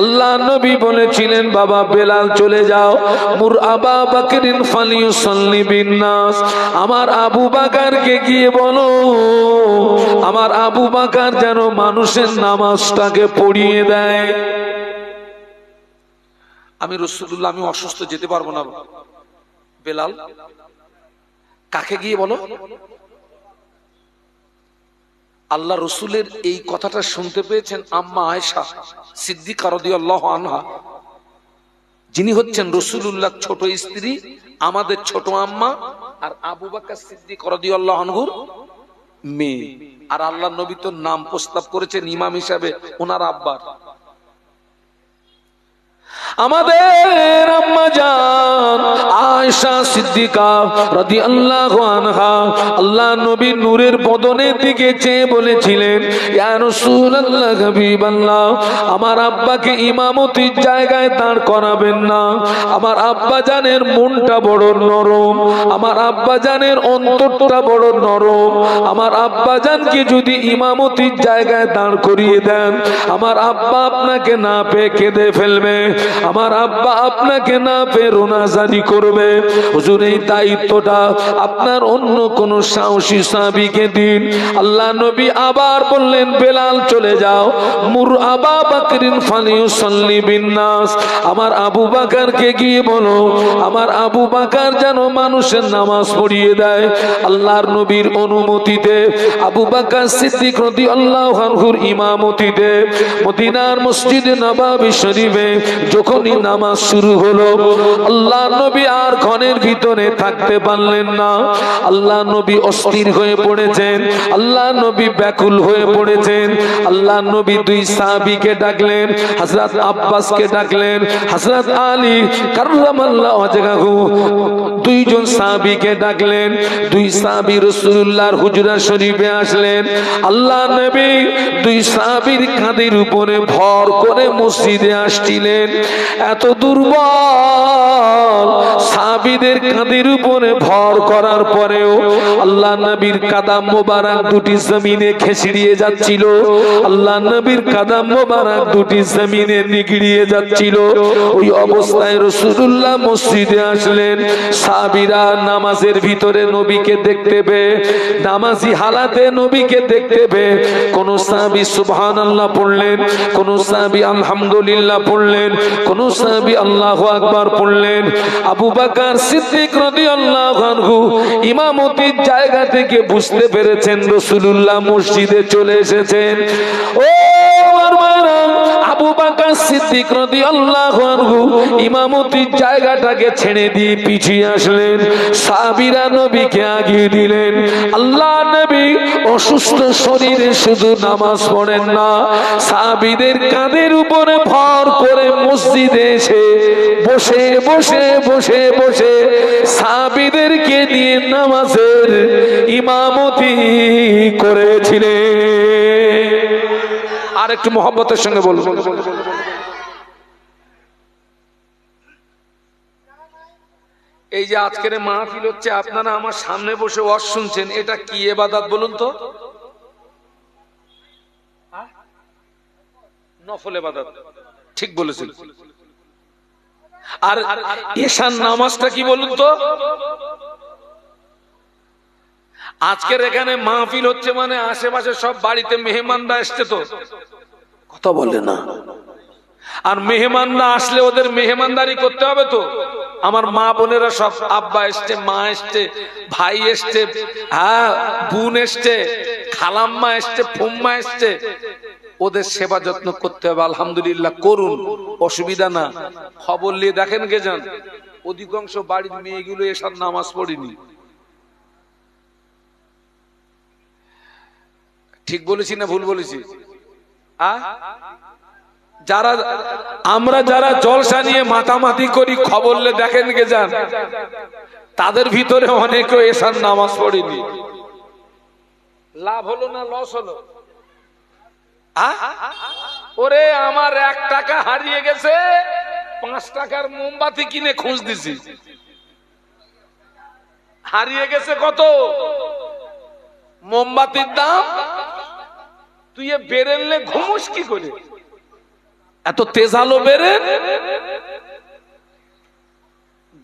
আল্লাহ নবী বলেছিলেন, বাবা বেলাল চলে যাও, মুর আবা বকরিন ফালিয়ুসাল্লি বিন নাস, আমার আবু বকরকে গিয়ে বলো আমার আবু বকর যেন মানুষের নামাজটাকে পড়িয়ে দেয়। আমি রাসূলুল্লাহ, আমি অসুস্থ, যেতে পারবো না। বেলাল, কাকে গিয়ে বলো? আল্লাহ রসুলের এই কথাটা শুনতে পেয়েছেন আম্মা আয়েশা সিদ্দিকা রাদিয়াল্লাহু আনহা, যিনি হচ্ছেন রাসূলুল্লাহ ছোট স্ত্রী, আমাদের ছোট আম্মা, আর আবু বকর সিদ্দিক রাদিয়াল্লাহু আনহুর মেয়ে। আর আল্লাহ নবী তো নাম প্রস্তাব করেছেন ইমাম হিসাবে ওনার আব্বার। আমাদের আম্মা জান আয়েশা সিদ্দিকা রাদিয়াল্লাহু আনহা আল্লাহ নবী নূরের বদনের দিকে চেয়ে বলেছিলেন, ইয়া রাসূলুল্লাহ হাবিবাল্লাহ, আমার আব্বাকে ইমামতির জায়গায় দাঁড় করাবেন না। আমার আব্বা জানের মনটা বড় নরম, আমার আব্বা জানের অন্তরটা বড় নরম। আমার আব্বা জানকে যদি ইমামতির জায়গায় দাঁড় করিয়ে দেন, আমার আব্বা আপনাকে না পেয়ে কেঁদে ফেলবে, আমার আব্বা আপনাকে না পেয়ে রোনাজারি করবে। হুজুর, এই দায়িত্বটা আপনার অন্য কোন সাহসী সাহাবীকে দিন। আল্লাহ নবী আবার বললেন, বেলাল চলে যাও, মুর আবা বকরিন ফালিয়ুসাল্লি বিন নাস, আমার আবু বকরকে গিয়ে বলো আমার আবু বকর যেন মানুষের নামাজ পড়িয়ে দেয়। আল্লাহর নবীর অনুমতিতে আবু বকর সিদ্দিক রাদিয়াল্লাহু আনহুর ইমামতিতে মদিনার মসজিদে নববী শরীফে যখনই নামাজ শুরু হলো, আল্লাহ নবী আর ঘরের ভিতরে থাকতে পারলেন না। আল্লাহ নবী অস্থির হয়ে পড়েছেন, আল্লাহ নবী ব্যাকুল হয়ে পড়েছেন। আল্লাহ নবী দুই সাহাবীকে ডাকলেন, হযরত আব্বাসকে ডাকলেন, হযরত আলী কাররামাল্লাহু ওয়াজহাহু, দুইজন সাহাবীকে ডাকলেন। দুই সাহাবী রাসূলুল্লাহর হুজরা শরীফে আসলেন। আল্লাহ নবী দুই সাহাবীর কাঁধের উপরে ভর করে মসজিদে আসছিলেন। এত দুর্বল সাহাবী সাহাবীদের কাঁধের উপরে ভর করার পরেও আল্লাহ নবীর কাদাম মোবারক দুটি জমিনে খেসড়িয়ে যাচ্ছিল, আল্লাহ নবীর কাদাম মোবারক দুটি জমিনে নিগড়িয়ে যাচ্ছিল। ওই অবস্থায় রাসূলুল্লাহ মসজিদে আসলেন। সাহাবীরা নামাজের ভিতরে নবীকে দেখতে পেয়ে, নামাজি হালাতে নবীকে দেখতে পেয়ে কোন সাহাবী সুবহানাল্লাহ পড়লেন, কোন সাহাবী আলহামদুলিল্লাহ পড়লেন, কোন সাহাবী আল্লাহু আকবার পড়লেন। আবু বকর সিদ্দিক রাদিয়াল্লাহু আনহু ইমামতির জায়গা থেকে বুঝতে পেরেছেন রাসূলুল্লাহ মসজিদে চলে এসেছেন। ও আমার ভাইরা, আবু বকর সিদ্দিক রাদিয়াল্লাহু আনহু ইমামতির জায়গাটাকে ছেড়ে দিয়ে পিছিয়ে আসলেন। সাহাবীরা নবীকে আগিয়ে দিলেন। আল্লাহ নবী অসুস্থ শরীরে শুধু নামাজ পড়েন না, সাহাবীদের কাঁধের উপরে ভর করে মসজিদে এসে বসে বসে বসে বসে সাহাবীদেরকে নিয়ে নামাজের ইমামতি করেছিলেন। আর একটু মহব্বতের সঙ্গে বলবো, এই যে আজকের মাহফিল হচ্ছে, আপনারা আমার সামনে বসে ওয়াজ শুনছেন, এটা কি ইবাদত বলুন তো? নফল ইবাদত, ঠিক বলেছেন। আর ঈশার নামাজটা কি বলুন তো? আজকের এখানে মাহফিল হচ্ছে মানে আশেপাশে সব বাড়িতে মেহমানরা আসছে, তো কথা বলে না। আর মেহমানরা আসলে ওদের মেহমানদারি করতে হবে তো। আমার মা বোনেরা সব, আব্বা এসছে, মা এসছে, ভাই এসছে, হ্যাঁ বোন এসছে, খালাম্মা এসছে, ফুম্মা এসছে, ওদের সেবা যত্ন করতে হবে। আলহামদুলিল্লাহ করুন, অসুবিধা না। খবর নিয়ে দেখেন কে যান, অধিকাংশ বাড়ির মেয়েগুলো এসব নামাজ পড়েনি। ঠিক বলেছি না ভুল বলেছি? যারা আমরা যারা জলসা নিয়ে মাতামাতি করি, খবর নিয়ে দেখেন কে যান, তাদের ভিতরে অনেকে এসার নামাজ পড়েনি। লাভ হলো না লস হলো? ওরে আমার 1 টাকা হারিয়ে গেছে, 5 টাকার মোমবাতি কিনে খুঁজ দিছি, হারিয়ে গেছে কত মোমবাতির দাম। তুই বেরেনলে ঘুমোস কি করে? এত তেজ আলো বেরেন,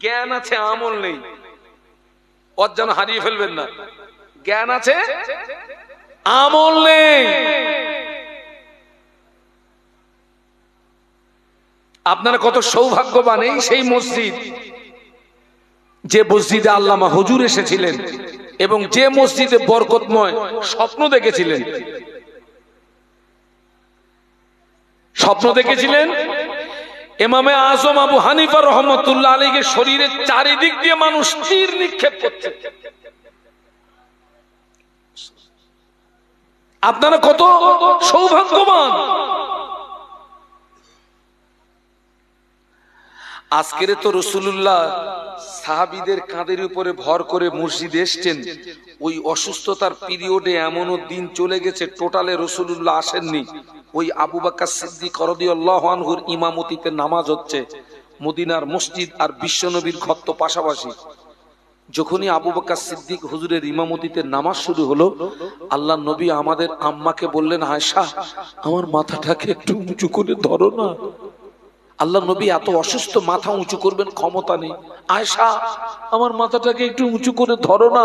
জ্ঞান আছে আমল নেই, ওর যেন হারিয়ে ফেলবেন না। জ্ঞান আছে আমল নেই। আপনারা কত সৌভাগ্যবান, এই সেই মসজিদ যে মসজিদে আল্লামা হুজুর এসেছিলেন এবং যে মসজিদে বরকতময় স্বপ্ন দেখেছিলেন। স্বপ্ন দেখেছিলেন ইমামে আজম আবু হানিফা রহমতুল্লাহ আলাইহির শরীরের চারিদিক দিয়ে মানুষ তীর নিক্ষেপ করছে। আপনারা কত সৌভাগ্যবান। আজকের তো রাসূলুল্লাহ সাহাবীদের কাঁধের উপরে ভর করে মসজিদে এসেছেন। ওই অসুস্থতার পিরিয়ডে এমনও দিন চলে গেছে টোটালে রাসূলুল্লাহ আসেননি। ওই আবু বকর সিদ্দিক রাদিয়াল্লাহু আনহুর ইমামতিতে নামাজ হচ্ছে মদিনার মসজিদ আর বিশ্বনবীর ঘর তো পাশাপাশি। যখনই আবু বকর সিদ্দিক হুজুরের ইমামতিতে নামাজ শুরু হলো, আল্লাহ নবী আমাদের আম্মাকে বললেন, আয়েশা আমার মাথাটাকে একটু উঁচু করে ধরো না। আল্লাহ নবী এত অসুস্থ, মাথা উঁচু করবেন ক্ষমতা নেই। আয়েশা আমার মাথাটাকে একটু উঁচু করে ধরো না।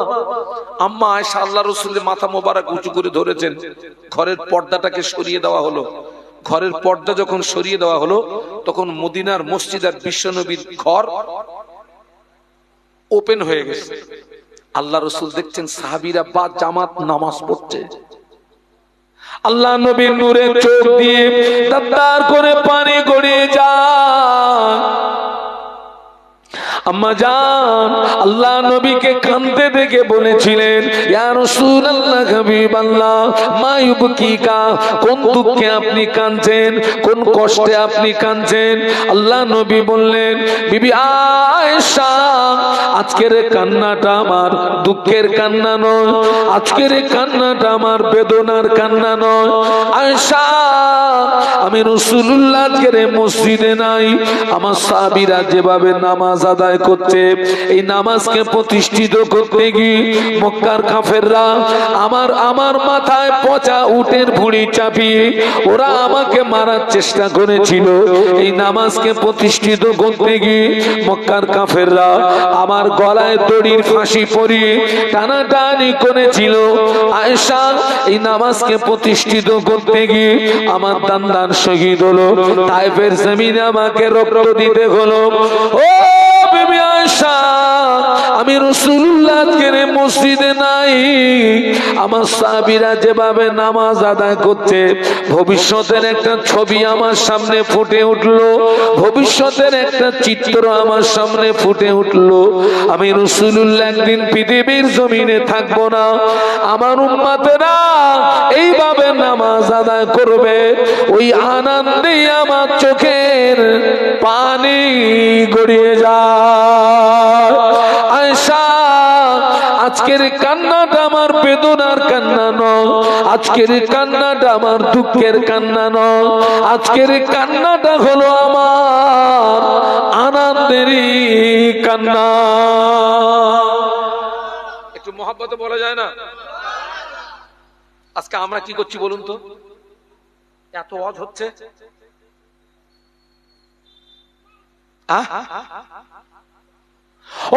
আম্মা আয়েশা আল্লাহ রাসূলের মাথা মোবারক উঁচু করে ধরেছেন। ঘরের পর্দাটাকে সরিয়ে দেওয়া হলো। ঘরের পর্দা যখন সরিয়ে দেওয়া হলো, তখন মদিনার মসজিদ আর বিশ্বনবীর ঘর ওপেন হয়ে গেছে। আল্লাহ রাসূল দেখছেন সাহাবীরা বা জামাত নামাজ পড়ছে। আল্লাহ নবীর নূরের চোখ দিয়ে দাঁড় করে পানি গড়িয়ে যায়। আম্মা জান আল্লাহ নবীকে কাঁদতে দেখে বলেছিলেন, ইয়া রাসূলুল্লাহ হাবিবাল্লাহ মা ইউবকিকা, কোন দুঃখে আপনি কাঁদছেন, কোন কষ্টে আপনি কাঁদছেন? আল্লাহ নবী বললেন, বিবি আয়েশা আজকের কান্নাটা আমার দুঃখের কান্না নয়, আজকের কান্নাটা আমার বেদনার কান্না নয়। আয়েশা আমি রাসূলুল্লাহ আজকের মসজিদে নাই, আমার সাহাবীরা যেভাবে নামাজ আদায় আদায় করছে। এই নামাজকে প্রতিষ্ঠিত করতে গিয়ে মক্কার কাফেররা আমার মাথায় পচা উটের ভুঁড়ি চাপিয়ে ওরা আমাকে মারার চেষ্টা করেছিল। এই নামাজকে প্রতিষ্ঠিত করতে গিয়ে মক্কার কাফেররা আমার গলায় দড়ির ফাঁসি পরিয়ে টানাটানি করেছিল। আয়েশা এই নামাজকে প্রতিষ্ঠিত করতে গিয়ে আমার দান্দান শহীদ হলো। তায়েফের জমিনে আমাকে রক্ত দিতে হলো। ও বিবি আয়েশা, আমি রাসূলুল্লাহর মসজিদে নাই। আমার সাহাবীরা যেভাবে নামাজ আদায় করছে, ভবিষ্যতের একটা ছবি আমার সামনে ফুটে উঠলো, ভবিষ্যতের একটা চিত্র আমার সামনে ফুটে উঠলো। আমি রাসূলুল্লাহ একদিন পৃথিবীর জমিনে থাকবো না, আমার উম্মতেরা এইভাবে নামাজ আদায় করবে। ওই আনন্দে আমার চোখের পানি গড়িয়ে যায়। আয়েশা, আজকের কান্নাটা আমার বেদনার কান্না নয়, আজকের কান্নাটা আমার দুঃখের কান্না নয়, আজকের কান্নাটা হলো আমার আনন্দেরই কান্না। একটু মহব্বতে বলা যায় না? আজকে আমরা কি করছি বলুন তো? এত ওয়াজ হচ্ছে,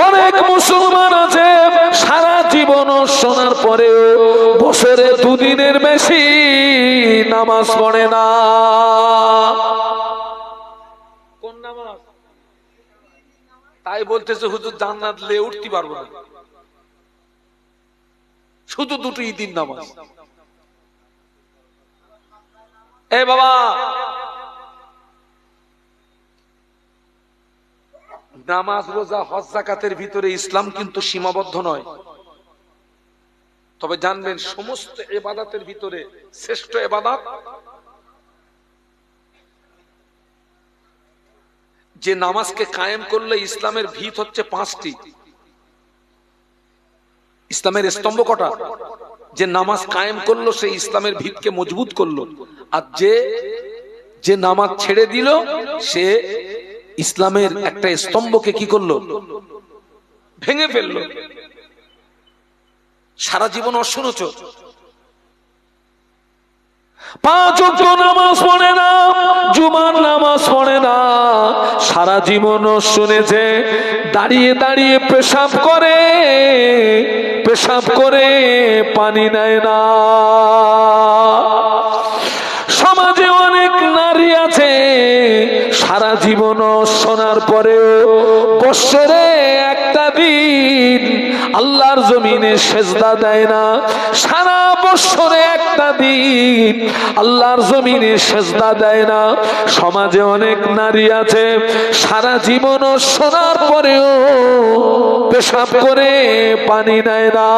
অনেক মুসলমান আছে সারা জীবন শোনার পরেও বছরে দুদিনের বেশি নামাজ পড়ে না। কোন নামাজ? তাই বলতেছে হুজুর জান্নাত লে উঠতে পারবো না, শুধু দুটো ঈদের নামাজ। এ বাবা, নামাজ, রোজা, হজ, যাকাতের ভিতরে ইসলাম কিন্তু সীমাবদ্ধ নয়। তবে জানবেন সমস্ত ইবাদতের ভিতরে শ্রেষ্ঠ ইবাদত যে নামাজকে কায়েম করলে ইসলামের ভিত হচ্ছে পাঁচটি। ইসলামের স্তম্ভ কটা? যে নামাজ কায়েম করলো সে ইসলামের ভিতকে মজবুত করলো, আর যে নামাজ ছেড়ে দিল সে ইসলামের একটা স্তম্ভকে কি করলো? ভেঙে ফেললো। সারা জীবন অশুনেছ, 5 ওয়াক্ত নামাজ পড়ে না, জুমার নামাজ পড়ে না, সারা জীবন শুনেছে, দাঁড়িয়ে দাঁড়িয়ে পেশাব করে পানি নেয় না। সমাজে অনেক নারী আছে সারা জীবন শোনার পরেও বৎসরে একটা দিন আল্লাহর জমিনে সেজদা দেয় না। সারা বৎসরে একটা দিন আল্লাহর জমিনে সেজদা দেয় না। সমাজে অনেক নারী আছে সারা জীবন শোনার পরেও পেশাব করে পানি নেয় না।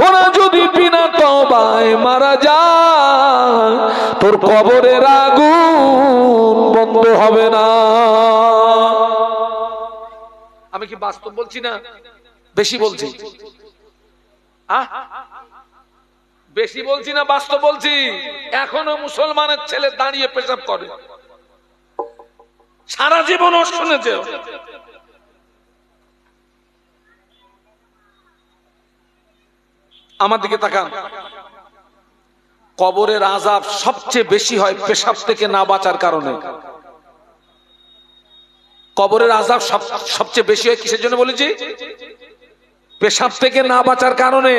ওরা যদি বিনা তওবায় মারা যায় তোর কবরের আগুন বন্ধ হবে না। আমি কি বাস্তব বলছি না বেশি বলছি? বেশি বলছি না বাস্তব বলছি? এখনো মুসলমানের ছেলে দাঁড়িয়ে পেশাব করে, সারা জীবন শুনেছে। আমার দিকে তাকান, কবরের আযাব সবচেয়ে বেশি হয় পেশাব থেকে না বাঁচার কারণে। কবরের আযাব সবচেয়ে বেশি হয় কিসের জন্য বলেছি? পেশাব থেকে না বাঁচার কারণে।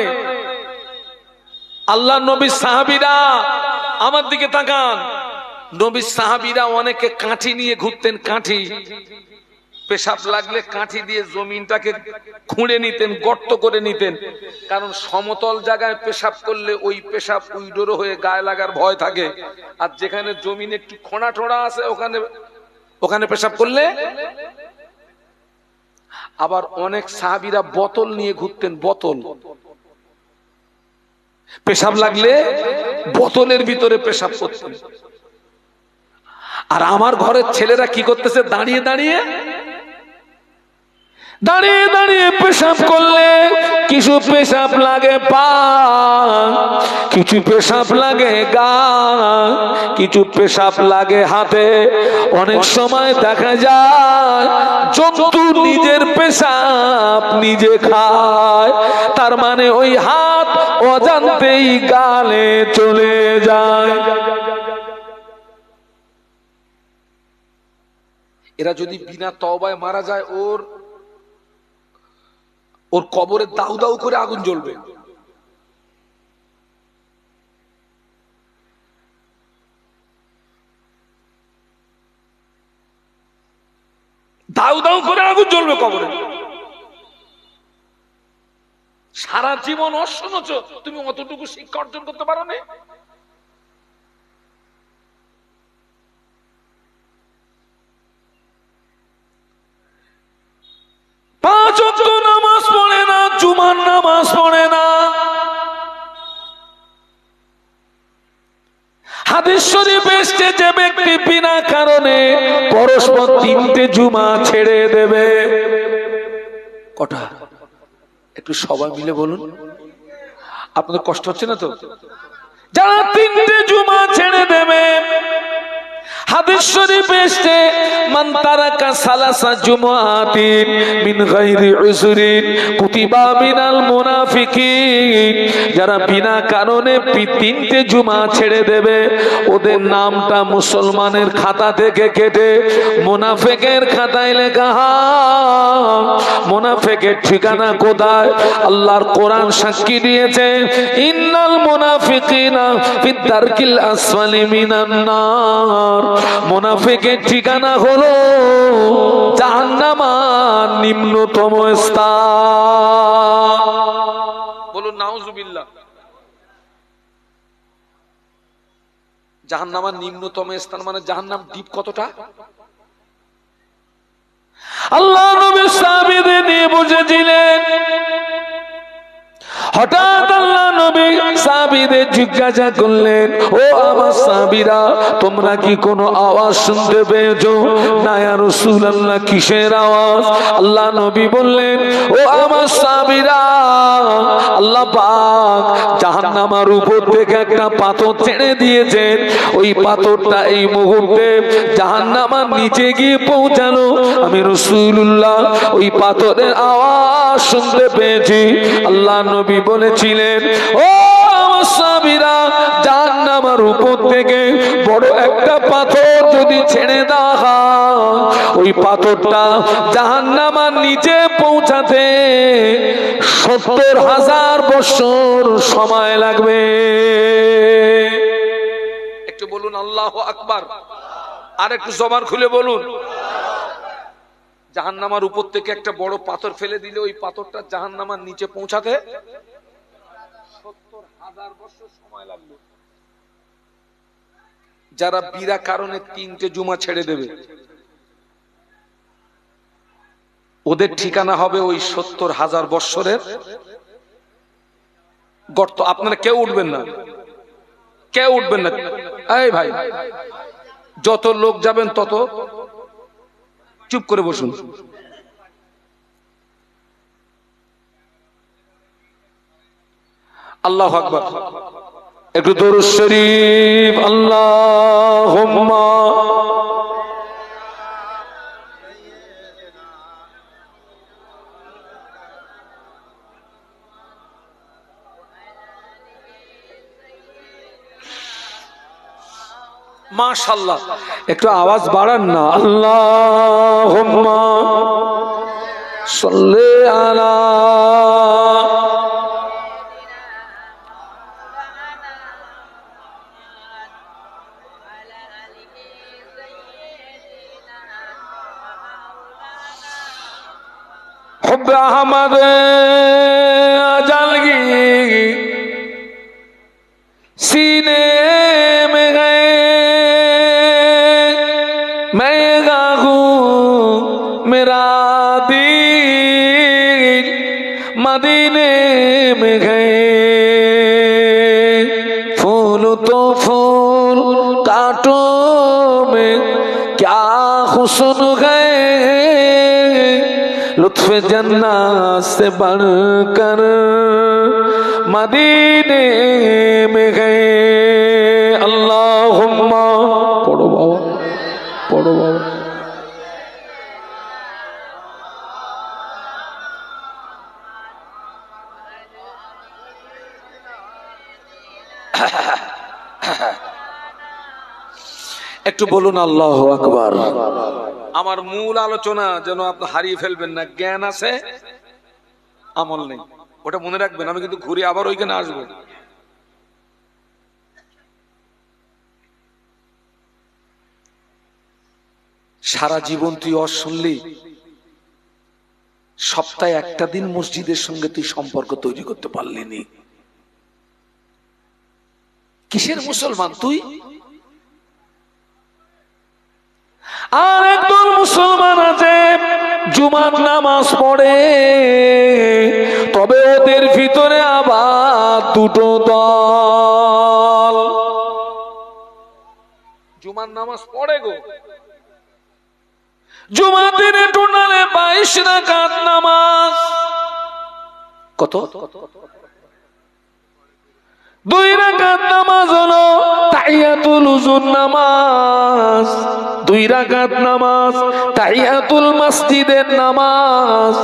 আল্লাহ নবীর সাহাবীরা, আমার দিকে তাকান, নবীর সাহাবীরা অনেকে কাঠি নিয়ে ঘুরতেন। কাঠি, পেশাব লাগলে কাঠি দিয়ে জমিনটাকে খুঁড়ে নিতেন, গর্ত করে নিতেন। কারণ সমতল জায়গায় পেশাব করলে ওই পেশাব উইডোরো হয়ে গায়ে লাগার ভয় থাকে, আর যেখানে জমিনে একটু খোঁড়া টোড়া আছে ওখানে পেশাব করলে। আবার অনেক সাহাবীরা বোতল নিয়ে ঘুরতেন, বোতল, পেশাব লাগলে বোতলের ভিতরে পেশাব করতেন। আর আমার ঘরের ছেলেরা কি করতেছে? দাঁড়িয়ে দাঁড়িয়ে দাঁড়িয়ে দাঁড়িয়ে পেশাব করলে কিছু পেশাব লাগে পা, কিছু পেশাব লাগে গা, কিছু পেশাব লাগে হাতে। অনেক সময় দেখা যায় জন্তু নিজের পেশাব নিজে খায়, তার মানে ওই হাত অজান্তেই গালে চলে যায়। এরা যদি বিনা তওবায় মারা যায়, ওর কবরে দাউ দাউ করে আগুন জ্বলবে। দাউ দাউ করে আগুন জ্বলবে কবরে। সারা জীবন অশুনেছ, তুমি অতটুকু শিক্ষা অর্জন করতে পারো না। পাঁচ ওয়াক্ত নামাজ পড়ে না, জুমার নামাজ পড়ে না। হাদিস শরীফে এসেছে যে ব্যক্তি বিনা কারণে পরস্পর 3টে জুমা ছেড়ে দেবে। কটা? একটু সবাই মিলে বলুন, আপনাদের কষ্ট হচ্ছে না তো? যারা 3টে জুমা ছেড়ে দেবে, হাদিস শরীফে এসেছে মান তারাকা সালাসা জুমআতিন মিন গায়রি উযরিন কুতিবা মিনাল মুনাফিকিন। যারা বিনা কারণে 3টে জুমা ছেড়ে দেবে, ওদের নামটা মুসলমানের খাতা থেকে কেটে মুনাফিকের খাতায় লেখা হয়। মুনাফিকের ঠিকানা কোথায়? আল্লাহর কোরআন সাক্ষী দিয়েছে, ইন্নাল মুনাফিকিনা ফিদ দারকিল আসফালি মিনান নার। মুনাফিকের ঠিকানা হলো জাহান্নামের নিম্নতম স্থান। বলুন নাউজুবিল্লাহ। জাহান্নামের নিম্নতম স্থান মানে জাহান্নাম ডিপ কতটা? আল্লাহ নবী সাহাবীদের নিয়ে বসেছিলেন। হঠাৎ আল্লাহ নবী সাহাবীদের জিজ্ঞাসা করলেন, ও আমার সাহাবীরা, তোমরা কি কোনো আওয়াজ শুনতে পেয়েছো? না ইয়া রাসূলুল্লাহ, কিসের আওয়াজ? আল্লাহ নবী বললেন, ও আমার সাহাবীরা, আল্লাহ পাক জাহান্নামের উপর থেকে একটা পাথর ছেড়ে দিয়েছেন। ওই পাথরটা এই মুহূর্তে জাহান্নামের নিচে গিয়ে পৌঁছানো। আমি রাসূলুল্লাহ ওই পাথরের আওয়াজ শুনতে পেয়েছি। আল্লাহ নবী বলেছিলেন, ও আমার সাহাবীরা, জাহান্নামের উপর থেকে বড় একটা পাথর যদি ছেড়ে দেওয়া হয়, ওই পাথরটা জাহান্নামের নিচে পৌঁছাতে ৭০,০০০ বছর সময় লাগবে। একটু বলুন আল্লাহু আকবার। আর একটু জবান খুলে বলুন। জাহান্নামের উপর থেকে একটা বড় পাথর ফেলে দিলে ওই পাথরটা জাহান্নামের নিচে পৌঁছাতে ৭০,০০০ বছর সময় লাগবে। যারা বিনা কারণে 3টে জুমা ছেড়ে দেবে, ওদের ঠিকানা হবে ওই ৭০,০০০ বছরের গর্ত। আপনারা কেউ উঠবেন না, কেউ উঠবেন না। এই ভাই, যত লোক যাবেন তত চুপ করে বসুন। আল্লাহু আকবার। একটু দরুদ শরীফ। আল্লাহুম্মা মাশাআল্লাহ, একটু আওয়াজ বাড়ান না। আল্লাহুম্মা সাল্লি আলা হুব্বে আহমদ আজালগি सीने में गए मैं गाहूं मेरा दिल मदीने में गए फूल तो फूल कांटों में क्या हुस्न गए लुत्फ़ जन्नत से बढ़कर मदीने में गए। अल्लाहुम्मा पढ़ो बाबा, पढ़ो बाबा। একটু বলুন আল্লাহু আকবার। আমার মূল আলোচনা যেন আপনি হারিয়ে ফেলবেন না। জ্ঞান আছে, আমল নেই, ওটা মনে রাখবেন। আমি কিন্তু ঘুরে আবার ওইখানে আসবো। সারা জীবন তুই শুনলি, সপ্তাহে একটা দিন মসজিদের সঙ্গে তুই সম্পর্ক তৈরি করতে পারলি নি। কিসের মুসলমান তুই? আর একদল মুসলমান আছে জুমার নামাজ পড়ে, তবে ওদের ভিতরে আবার দুটো দল। জুমার নামাজ পড়ে গো, জুমার দিনে টোটালে 22 রাকাত নামাজ। কত? 2 রাকাত নামাজ হলো তাহিয়াতুল উযুর নামাজ, 2 রাকাত নামাজ তাহিয়াতুল মসজিদের নামাজ,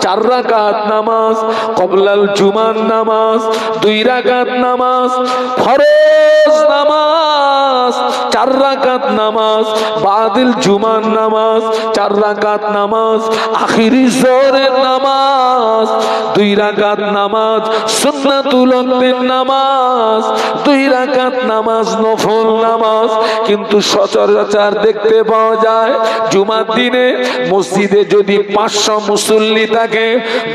4 রাকাত নামাজ ক্বাবলাল জুমার নামাজ, 2 রাকাত নামাজ ফরজ নামাজ, 4 রাকাত নামাজ বাদিল জুমার নামাজ, 4 রাকাত নামাজ আখিরি জোহরের নামাজ, 2 রাকাত নামাজ সুন্নাতুল ওয়াক্তের নামাজ, 2 রাকাত নামাজ নফল নামাজ। কিন্তু সচরাচর দেখতে পাওয়া যায় জুমার দিনে মসজিদে যদি 500 মুসল্লি থাকে,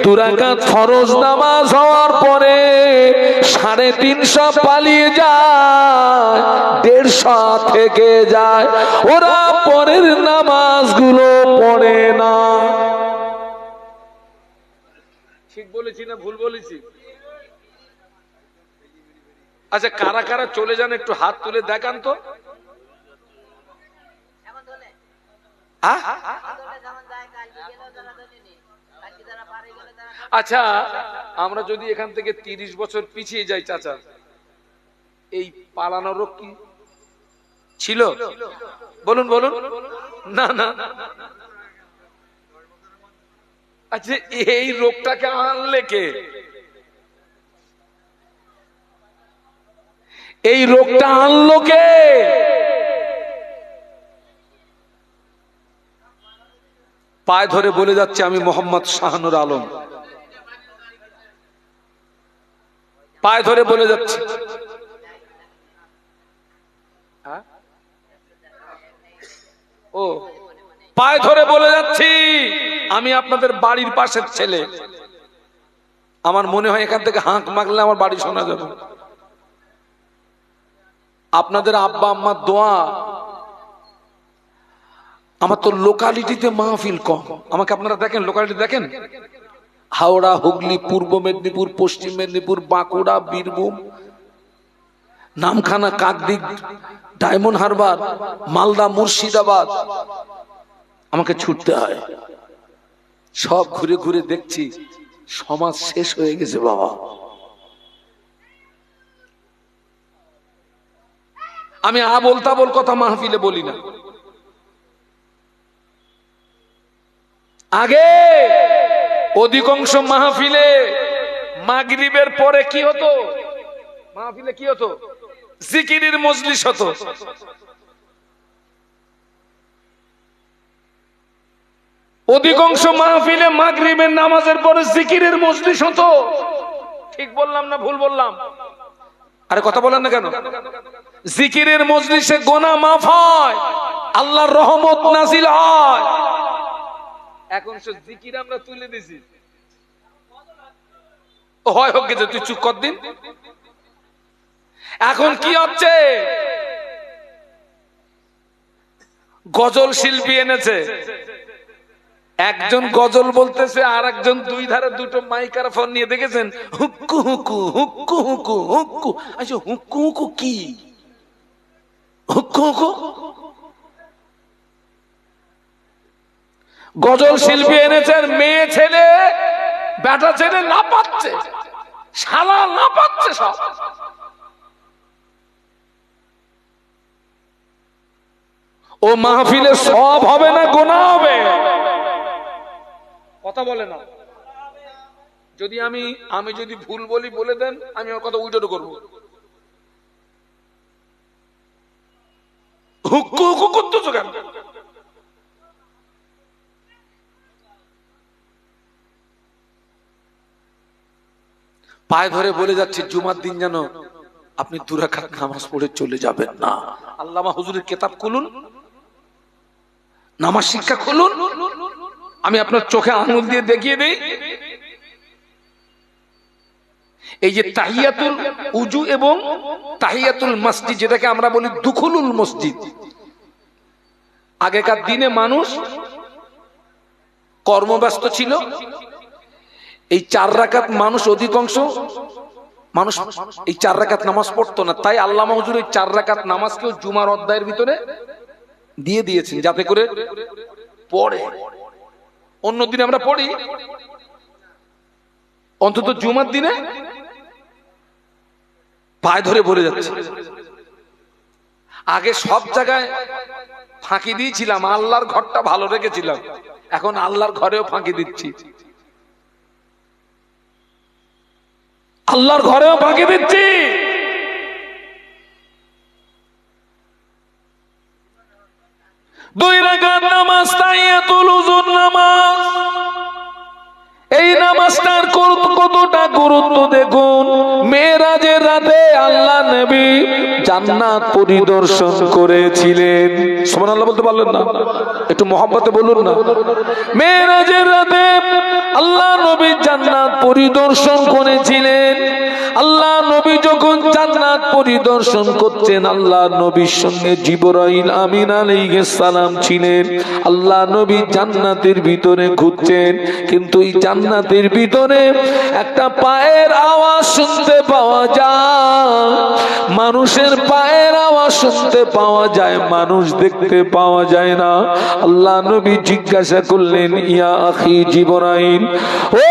2 রাকাত ফরজ নামাজ হওয়ার পরে 350 পালিয়ে যায়, 150 থেকে যায়। ওরা পরের নামাজগুলো পড়ে না। ঠিক বলেছি না ভুল বলেছি? আচ্ছা, কারা কারা চলে যান একটু হাত তুলে দেখান তো। আচ্ছা, আমরা যদি এখান থেকে 30 বছর পিছিয়ে যাই চাচা, এই পালানো রোগ কি ছিল? বলুন বলুন। না না, আচ্ছা এই রোগটাকে আনলে কে? এই রোগটা আনলো কে? পায়ে ধরে বলে যাচ্ছে আমি মোহাম্মদ শাহানুর আলম, পায়ে ধরে বলে যাচ্ছে। ও পায়ে ধরে বলে যাচ্ছি আমি আপনাদের বাড়ির পাশের ছেলে। আমার মনে হয় এখান থেকে হাঁক মারলে আমার বাড়ি শোনা যাবে। আপনাদের আব্বা আম্মার দোয়া। আমার তো লোকালিটিতে মাহফিল কম। আমাকে আপনারা দেখেন, লোকালিটি দেখেন, হাওড়া, হুগলি, পূর্ব মেদিনীপুর, পশ্চিম মেদিনীপুর, বাঁকুড়া, বীরভূম, নামখানা, কাকদ্বীপ, ডায়মন্ড হারবার, মালদা, মুর্শিদাবাদ আমাকে ছুটতে হয়। সব ঘুরে ঘুরে দেখছি সমাজ শেষ হয়ে গেছে বাবা। আমি আবোল তাবোল কথা মাহফিলে বলি না। আগে অধিকাংশ মাহফিলে মাগরিবের পরে কি হতো? মাহফিলে কি হতো? জিকিরের মজলিস হতো। অধিকাংশ মাহফিলে মাগরিবের নামাজের পরে জিকিরের মজলিস হতো। ঠিক বললাম না ভুল বললাম? আরে কথা বলেন না কেন? জিকিরের মজলিসে গুনাহ মাফ হয়, আল্লাহর রহমত নাজিল হয়। এখন সে জিকির আমরা তুলে দিছি। হয় হোক গেছে, তুই চুপ কর দিন। এখন কি হচ্ছে? গজল শিল্পী এনেছে, একজন গজল বলতেছে আর একজন 2 ধারে 2টো মাইক্রোফোন নিয়ে, দেখেছেন? হুক্কু হুক্কু হুক্কু হুক্কু হুক্কু। আচ্ছা হুক্কু হুক্কু কি? হুক্কু হুক্কু গজল শিল্পী এনেছেন, মেয়ে ছেলে বেটা ছেলে না পাচ্ছে, শালা না পাচ্ছে সব। ও মাহফিলে সব হবে না গোনা হবে? কথা বলে না। যদি আমি যদি ভুল বলি বলে দেন, আমি ওর কথা উল্টো করবো। হুক্কু হুক্কু করতেছো কেন? পায়ে ধরে বলে যাচ্ছে জুমার দিন যেন আপনি 2 রাকাত নামাজ পড়ে চলে যাবেন না। আল্লামা হুজুরের কিতাব খুলুন, নামাজ শিক্ষা খুলুন, আমি আপনার চোখে আঙুল দিয়ে দেখিয়ে দেই। এই যে তাহিয়াতুল উজু এবং তাহিয়াতুল মসজিদ, যেটাকে আমরা বলি দুখুলুল মসজিদ, আগেকার দিনে মানুষ কর্মব্যস্ত ছিল, এই 4 রাকাত মানুষ অধিকাংশ মানুষ এই 4 রাকাত নামাজ পড়তো না। তাই আল্লামা হুজুর এই 4 রাকাত নামাজকেও জুমার অধ্যায়ের ভিতরে দিয়ে দিয়েছেন, যাতে করে পড়ে। অন্য দিনে আমরা পড়ি, অন্তত জুমার দিনে পায়ে ধরে বলে যাচ্ছে। আগে সব জায়গায় ফাঁকি দিয়েছিলাম, আল্লাহর ঘরটা ভালো রেখেছিলাম, এখন আল্লাহর ঘরেও ফাঁকি দিচ্ছি, আল্লাহর ঘরেও ফাঁকি দিচ্ছি। দুই রাকাত নামাজ তাহিয়াতুল উযুর নামাজ, এই নামাজটার কতটা গুরুত্ব দেখুন। মেরাজের রাতে আল্লাহ নবী জান্নাত পরিদর্শন করেছিলেন। সুবহানাল্লাহ বলতে পারলেন না? একটু মহব্বতে বলুন না। মেরাজের রাতে আল্লাহ নবী জান্নাত পরিদর্শন করেছিলেন। আল্লাহ নবী যখন জান্নাত পরিদর্শন করছেন, আল্লাহ নবীর সঙ্গে জিবরাইল আমিন আলাইহিস সালাম ছিলেন। আল্লাহ নবী জান্নাতের ভিতরে ঘুরছেন, কিন্তু এই জান্নাতের ভিতরে একটা পায়ের আওয়াজ শুনতে পাওয়া যায়, মানুষের পায়ের আওয়াজ শুনতে পাওয়া যায়, মানুষ দেখতে পাওয়া যায় না। আল্লাহ নবী জিজ্ঞাসা করলেন, ইয়া আখি জিবরাইল, ও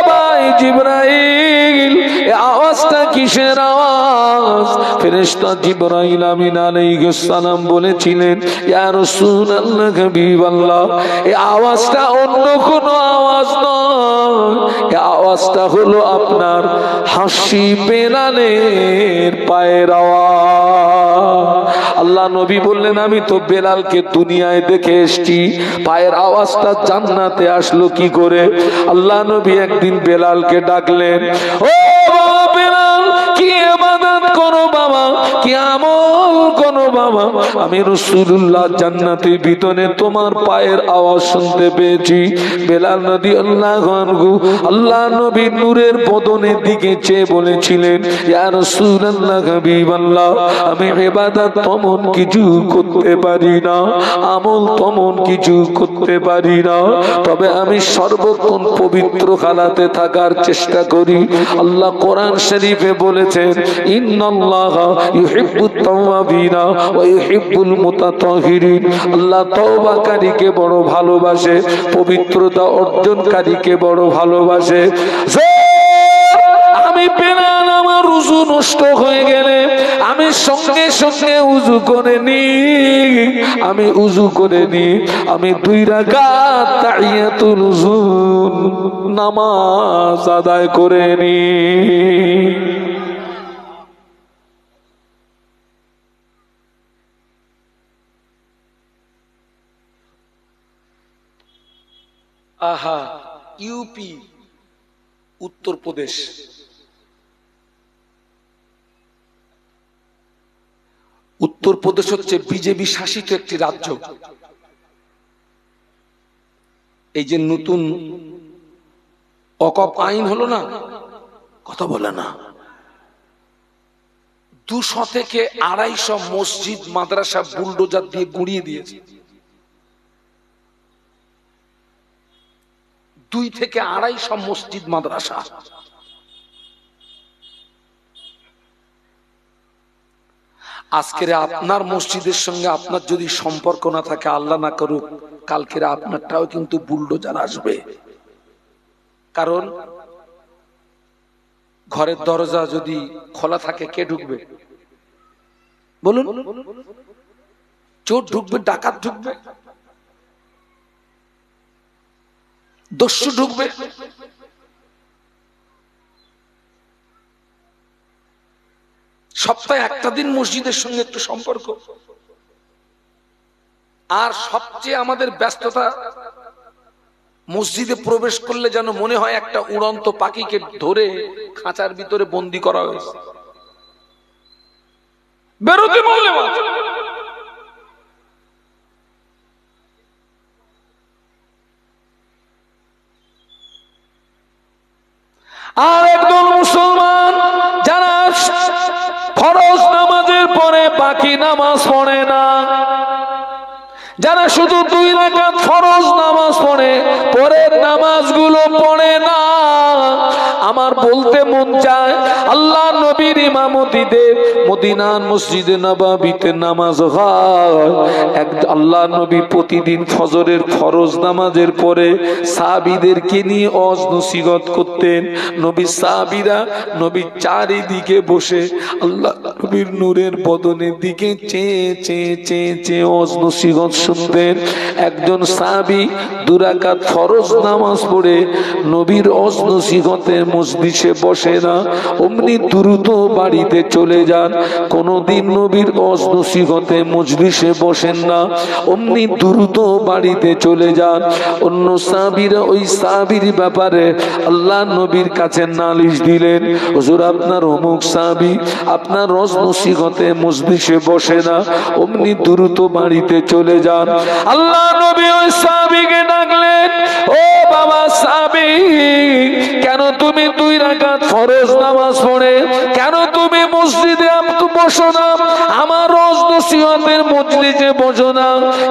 ভাই জিবরাইল, এই আওয়াজটা কিসের আওয়াজ? ফেরেশতা জিবরাইল আমিন আলাইহিস সালাম বলেছিলেন, ইয়া রাসূলুল্লাহ হাবিবাল্লাহ, এই আওয়াজটা অন্য কোনো আওয়াজ নয়, এই আওয়াজটা হলো আপনার হাসি বেলালের পায়ের আওয়াজ। আল্লাহ নবী বললেন, আমি তো বেলালকে দুনিয়ায় দেখে এসেছি, পায়ের আওয়াজটা জান্নাতে আসলো কি করে? আল্লাহ নবী একদিন বেলালকে ডাকলেন, ও বেলাল, কি ইবাদত করো বাবা, কি আমল করো বাবা? আমি রাসূলুল্লাহ জান্নাতের ভিতরে তোমার পায়ের আওয়াজ শুনতে পেয়েছি। বেলাল রাদিয়াল্লাহু আনহু আল্লাহ নবীর নূরের বদনের দিকে চেয়ে বলেছিলেন, ইয়া রাসূলুল্লাহ হাবিবাল্লাহ, আমি ইবাদত তেমন কিছু করতে পারি না, আমল তেমন কিছু করতে পারি না, তবে আমি সর্বক্ষণ পবিত্র হালাতে থাকার চেষ্টা করি। আল্লাহ কোরআন শরীফে বলেছেন, ইন্নাল্লাহা ইউহিব্বুত তাওয়াবিনা ওয়া ইউহিব্বুল মুতাতাহহিরিন। আল্লাহ তওবাকারীকে বড় ভালোবাসে, পবিত্রতা অর্জনকারীকে বড় ভালোবাসে। আমি বেলাল, আমার উযু নষ্ট হয়ে গেলে আমি সঙ্গে সঙ্গে উযু করে নি, আমি উযু করে নি, আমি 2 রাকাত তাহিয়াতুল উযু নামাজ আদায় করে নি। আহা, ইউপি, উত্তরপ্রদেশ, উত্তরপ্রদেশ হচ্ছে বিজেপি শাসিত একটি রাজ্য। এই যে নতুন ওয়াকফ আইন হলো না, কথা বলে না, 200 থেকে 250 মসজিদ মাদ্রাসা বুলডোজার দিয়ে গুঁড়িয়ে দিয়েছে। 2 থেকে 250 মসজিদ মাদ্রাসা। আজকের আপনার মসজিদের সঙ্গে আপনার যদি সম্পর্ক না থাকে, আল্লাহ না করুক, কালকের আপনারটাও কিন্তু বুলডোজার আসবে। কারণ ঘরের দরজা যদি খোলা থাকে কে ঢুকবে বলুন? চোর ঢুকবে, ডাকাত ঢুকবে, দস্যু ঢুকবে। সপ্তাহে একটা দিন মসজিদের সঙ্গে একটু সম্পর্ক। আর সবচেয়ে আমাদের ব্যস্ততা, মসজিদে প্রবেশ করলে যেন মনে হয় একটা উড়ন্ত পাখিকে ধরে খাঁচার ভিতরে বন্দি করা হয়েছে, বেরোতে বললে মাত্র। আর একদল মুসলমান যারা ফরজ নামাজের পরে বাকি নামাজ পড়ে না, যারা শুধু 2 রাকাত ফরজ নামাজ পড়ে, পরের নামাজগুলো পড়ে না। আমার বলতে মন চায়, আল্লাহ নবীর ইমামতিতে মদিনার মসজিদে নববীতে নামাজ হয়। আল্লাহ নবী প্রতিদিন ফজরের ফরজ নামাজের পরে সাহাবীদেরকে নিয়ে ওয়াজ নসিহত করতেন। নবী সাহাবীরা নবীর চারিদিকে বসে আল্লাহ নবীর নূরের বদনের দিকে চেয়ে চেয়ে চেয়ে চেয়ে ওয়াজ নসিহত শুনতেন। একজন সাহাবী 2 রাকাত ফরজ নামাজ পড়ে নবীর ওয়াজ নসিহতের মজলিসে বসে না, অমনি দ্রুত বাড়িতে চলে যান। কোনদিন নবীর ওয়াজ নসিহতে মজলিসে বসেন না, অমনি দ্রুত বাড়িতে চলে যান। অন্য সাহাবীরা ওই সাহাবীর ব্যাপারে আল্লাহ নবীর কাছে নালিশ দিলেন, হুজুর আপনার অমুক সাহাবী আপনার ওয়াজ নসিহতে মজলিসে বসে না, অমনি দ্রুত বাড়িতে চলে যান। আল্লাহ নবী ওই সাহাবীকে ডাকলেন, ও বাবা সাহাবী, কেন তুমি 2 রাকাত ফরজ নামাজ পড়ে কেন তুমি মসজিদে বসো না, আমার ওয়াজ নসিহতের মজলিসে বসো না,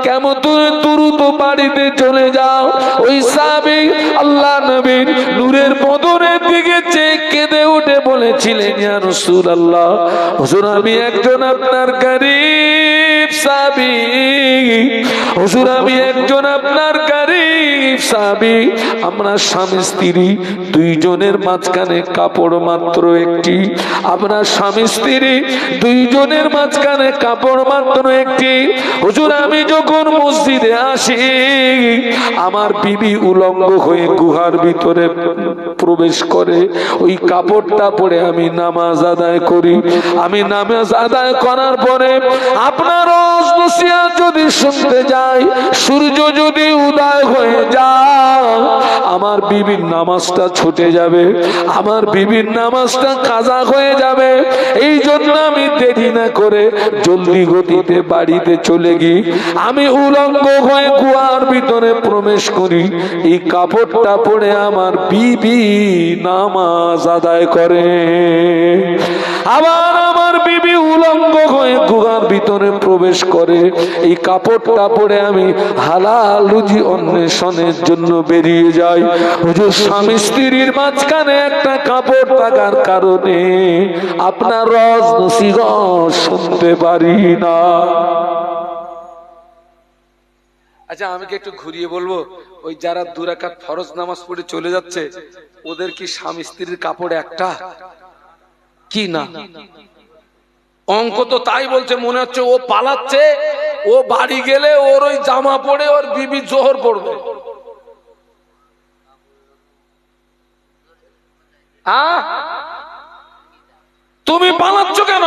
কেন তুমি দ্রুত বাড়িতে চলে যাও? ওই সাহাবী আল্লাহ নবীর নূরের বদনের দিকে চেয়ে কেঁদে উঠে বলেছিলেন, ইয়া রাসূলুল্লাহ, হুজুর আমি একজন আপনার গরীব সাহাবী, হুজুর আমি একজন আপনার গরীব সাহাবী। আমরা স্বামী স্ত্রী 2 জনের মাঝখানে কাপড় মাত্র একটি, আমরা স্বামী স্ত্রী 2 জনের মাঝখানে কাপড় মাত্র একটি। হুজুর আমি যখন মসজিদে আসি, আমার বিবি উলঙ্গ হয়ে গুহার ভিতরে প্রবেশ করে, ওই কাপড়টা পরে আমি নামাজ আদায় করি। আমি নামাজ আদায় করার পরে আপনার ওয়াজ নসিহত যদি শুনতে যাই, সূর্য যদি উদয় হয়ে যায়, আমার বিবির নামাজটা ছুটে যাবে, আমার বিবির নামাজটা কাজা হয়ে যাবে। এই জন্য আমি দেরি না করে জলদি গতিতে বাড়িতে চলে গিয়ে আমি উলঙ্গ হয়ে গুহার ভিতরে প্রবেশ করি। এই কাপড়টা পরে আমার বিবি নামাজ আদায় করে। আবার আমার বিবি উলঙ্গ হয়ে গুহার ভিতরে প্রবেশ করে। এই কাপড়টা পরে আমি হালাল রুজি অন্বেষণের জন্য বেরিয়ে যাই। হুজুর স্বামী স্ত্রীর মাঝখানে একটা কাপড় থাকার কারণে আপনার ওয়াজ নসিহত শুনতে পারি না। আচ্ছা আমি কি একটু ঘুরিয়ে বলবো, ওই যারা 2 রাকাত ফরজ নামাজ পড়ে চলে যাচ্ছে, ওদের কি স্বামী স্ত্রীর কাপড় একটা কি না? অঙ্ক তো তাই বলছে, মনে হচ্ছে ও পালাচ্ছে, ও বাড়ি গেলে ওর ওই জামা পরে ওর বিবি জোহর পড়বে। তুমি পালাচ্ছ কেন?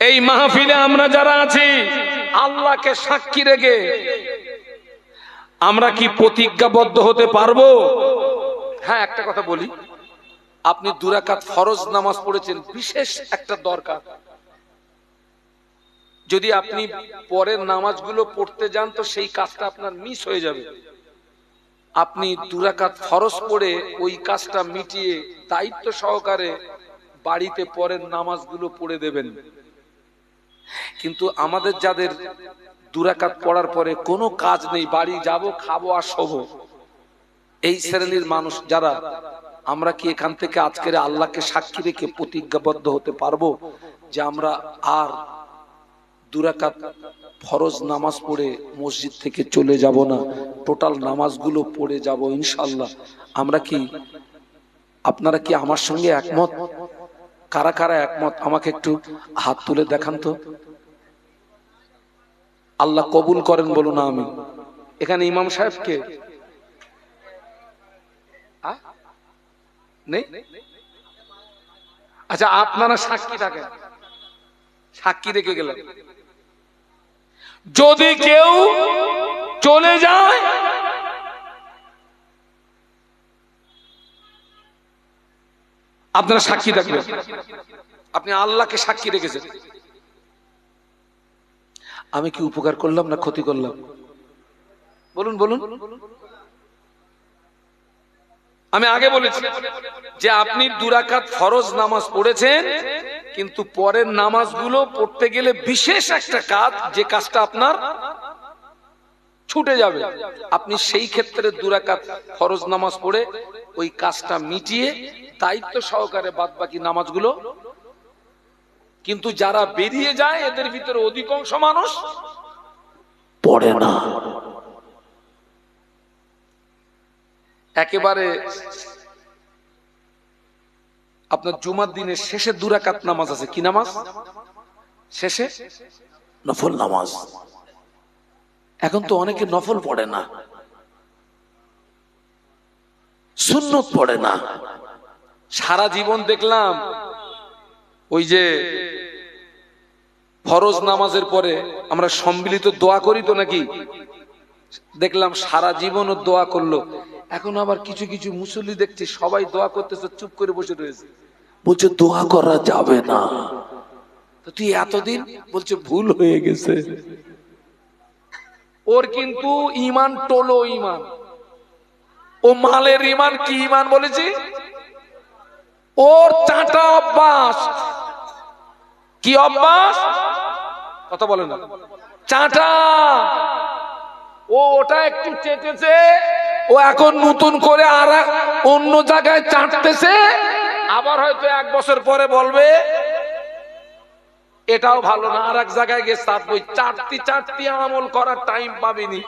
এই মাহফিলে আমরা যারা আছি, আল্লাহকে সাক্ষী রেখে আমরা কি প্রতিজ্ঞাবদ্ধ হতে পারবো? হ্যাঁ একটা কথা বলি, আপনি 2 রাকাত ফরজ নামাজ পড়েছেন, বিশেষ একটা দরকার, যদি আপনি পরের নামাজগুলো পড়তে যান তো সেই কাজটা আপনার মিস হয়ে যাবে। আপনি 2 রাকাত ফরজ পড়ে ওই কাজটা মিটিয়ে দায়িত্ব সহকারে বাড়িতে পরের নামাজগুলো পড়ে দেবেন। কিন্তু আমাদের যাদের 2 রাকাত পড়ার পরে কোনো কাজ নেই, বাড়ি যাব খাবো আর শোবো, এই শ্রেণীর মানুষ যারা, আমরা কি এখান থেকে আজকের আল্লাহকে সাক্ষী রেখে প্রতিজ্ঞাবদ্ধ হতে পারবো যে আমরা আর 2 রাকাত ফরজ নামাজ পড়ে মসজিদ থেকে চলে যাব না, টোটাল নামাজগুলো পড়ে যাব ইনশাআল্লাহ? আমরা কি, আপনারা কি আমার সঙ্গে একমত? কারা কারা একমত আমাকে একটু হাত তুলে দেখান তো। আল্লাহ কবুল করেন বলুন আমি। এখানে ইমাম সাহেবকে নেই? আচ্ছা, আপনারা সাক্ষী থাকেন, সাক্ষী রেখে গেলেন। যদি কেউ চলে যায় আপনারা সাক্ষী থাকবেন, আপনি আল্লাহকে সাক্ষী রেখেছেন। আমি কি উপকার করলাম না ক্ষতি করলাম? বলুন বলুন। আমি আগে বলেছি যে আপনি 2 রাকাত ফরজ নামাজ পড়েছেন, কিন্তু পরের নামাজগুলো পড়তে গেলে বিশেষ একটা কাজ, যে কাজটা আপনার ছুটে যাবে, আপনি সেই ক্ষেত্রে 2 রাকাত ফরজ নামাজ পড়ে ওই কাজটা মিটিয়ে দায়িত্ব সহকারে বাদ বাকি নামাজগুলো। কিন্তু যারা বেরিয়ে যায় এদের ভিতরে অধিকাংশ মানুষ পড়ে না। একেবারে আপনার জুমার দিনের শেষে 2 রাকাত নামাজ আছে। কি নামাজ? শেষে নফল নামাজ। এখন তো অনেকে নফল পড়ে না, সুন্নত পড়ে না। সারা জীবন দেখলাম ওই যে ফরজ নামাজের পরে আমরা সম্মিলিত দোয়া করি তো নাকি, দেখলাম সারা জীবনও দোয়া করলো। এখন আবার কিছু কিছু মুসল্লি দেখছি সবাই দোয়া করতেছে, চুপ করে বসে রয়েছে, বলছে দোয়া করা যাবে না। তো তুই এতদিন বলছে ভুল হয়ে গেছে। ওর কিন্তু ইমান টোলো ইমান, ও মালের ইমান। কি ইমান বলেছি? ওর চাটা অভ্যাস। কি অভ্যাস? কথা বলে না, চাটা। ও ওটা একটু চেটেছে, ও এখন নতুন করে আর অন্য জায়গায় চাটতেছে। আবার হয়তো 1 বছর পরে বলবে এটাও ভালো না, আর এক জায়গায় গিয়ে চাটবো। চাটতি চাটতি আমল করার টাইম পাবিনি,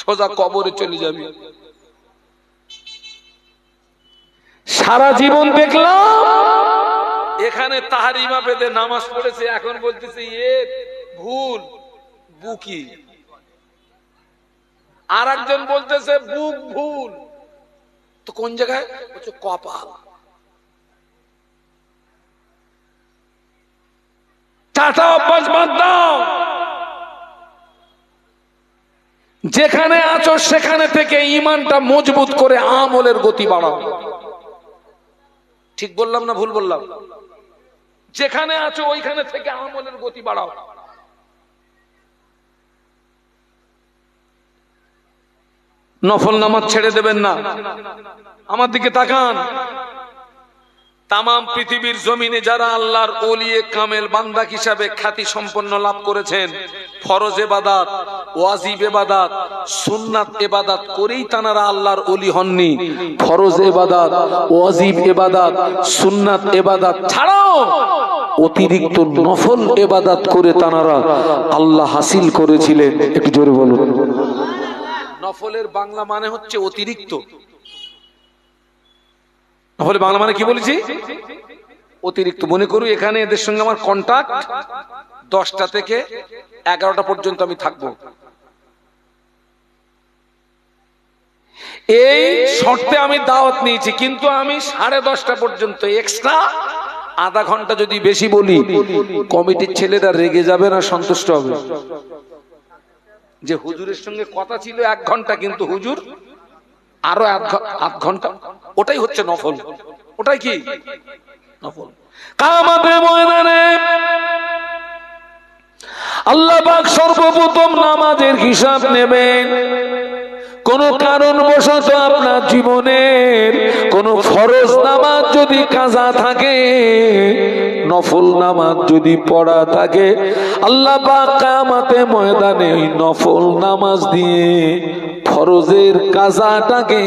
সোজা কবরে চলে যাবি। সারা জীবন দেখলাম এখানে তাহারিমা বেঁধে নামাজ পড়েছে, এখন বলতেছে এ ভুল, বুকি। আর একজন বলতেছে বুক ভুল। তো কোন জায়গায়? বলছে কপাল। চাটা অভ্যাস বাদ দাও। যেখানে আছো সেখানে থেকে ইমানটা মজবুত করে আমলের গতি বাড়াও। ঠিক বললাম না ভুল বললাম? যেখানে আছো ওইখানে থেকে আমলের গতি বাড়াও। নফল নামাজ ছেড়ে দেবেন না। আমার দিকে তাকান। তামাম পৃথিবীর জমিনে যারা আল্লাহর ওলিয়ে কামেল বান্দা হিসাবে খ্যাতি সম্পন্ন লাভ করেছেন, ফরজ ইবাদত, ওয়াজিব ইবাদত, সুন্নাত ইবাদত করেই তারা আল্লাহর ওলি হননি। ফরজ ইবাদত, ওয়াজিব ইবাদত, সুন্নাত ইবাদত ছাড়াও অতিরিক্ত নফল ইবাদত করে তারা আল্লাহ হাসিল করেছিলেন। একটু জোরে বলুন। নফলের বাংলা মানে হচ্ছে অতিরিক্ত। নফলের বাংলা মানে কি বলেছি? অতিরিক্ত। মনে করু এখানে এদের সঙ্গে আমার কন্টাক্ট 10টা থেকে 11টা পর্যন্ত আমি থাকবো। এই শর্তে আমি দাওয়াত নিয়েছি, কিন্তু আমি 10:30টা পর্যন্ত এক্সট্রা আধা ঘন্টা যদি বেশি বলি, কমিটির ছেলেরা রেগে যাবে না সন্তুষ্ট হবে? যে হুজুরের সঙ্গে কথা ছিল 1 ঘন্টা, কিন্তু হুজুর আরো আধ ঘন্টা, ওটাই হচ্ছে নফল। ওটাই কি নফল? কিয়ামতের ময়দানে আল্লাহ পাক সর্বপ্রথম নামাজের হিসাব নেবেন। কোন কারণবশত আপনার জীবনের কোন ফরজ নামাজ যদি কাজা থাকে, নফল নামাজ যদি পড়া থাকে, আল্লাহ পাক কিয়ামতের ময়দানে নফল নামাজ দিয়ে ফরজের কাজাটাকে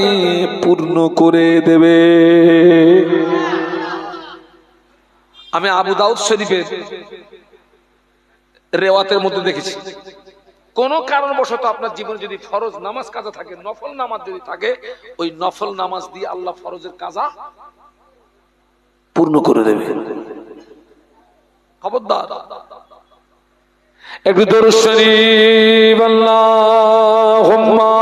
পূর্ণ করে দেবে। আমি আবু দাউদ শরীফের রেওয়াতের মধ্যে দেখেছি, কোন কারণবশত আপনার জীবনে যদি ফরজ নামাজ কাজা থাকে, নফল নামাজ যদি থাকে, ওই নফল নামাজ দিয়ে আল্লাহ ফরজের কাজা পূর্ণ করে দেবে। খবরদার, একটু দরুদ শরীফ আল্লাহুম্মা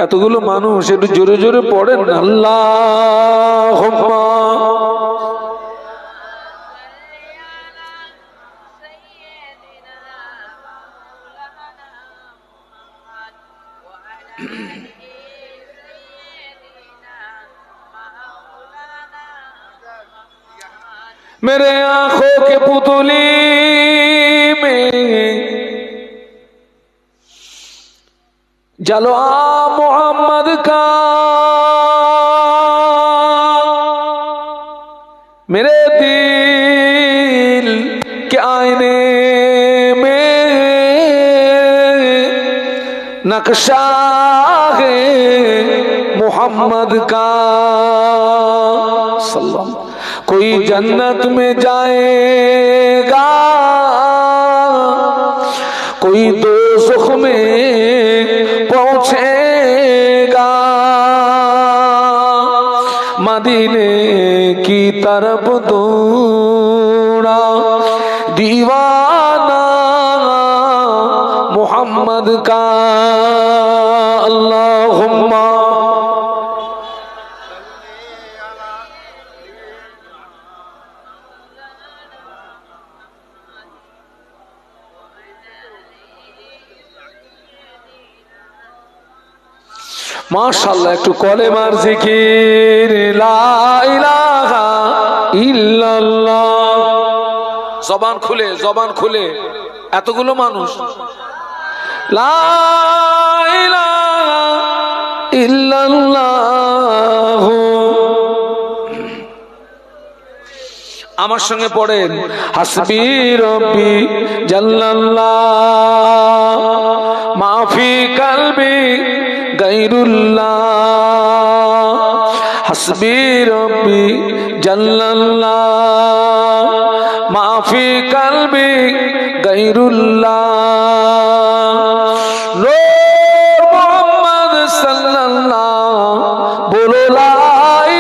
এতগুলো মানুষ একটু জোরে জোরে পড়েন আল্লাহুম্মা मेरे आंखों के पुतली में जलवा मोहम्मद का, मेरे दिल के आईने में नक्शा है मोहम्मद का। सल्लल्लाहु कोई जन्नत में जाएगा, कोई दोज़ख में पहुंचेगा, मदीने की तरफ दौड़ा दीवाना मोहम्मद का। अल्लाहुम्मा माशाल्लाह একটু কলেমার জিকির লা ইলাহা ইল্লাল্লাহ। জবান খুলে এতগুলো মানুষ লা ইলাহা ইল্লাল্লাহ। আমার সঙ্গে পড়েন হাসবি রব্বি জাল্লাল্লাহ মাফি কলবি গায়রুল্লাহ, হাসবি রব্বি জাল্লাল্লাহ মাফি কলবি গায়রুল্লাহ। নূর মুহাম্মদ সাল্লাল্লাহ বলো লা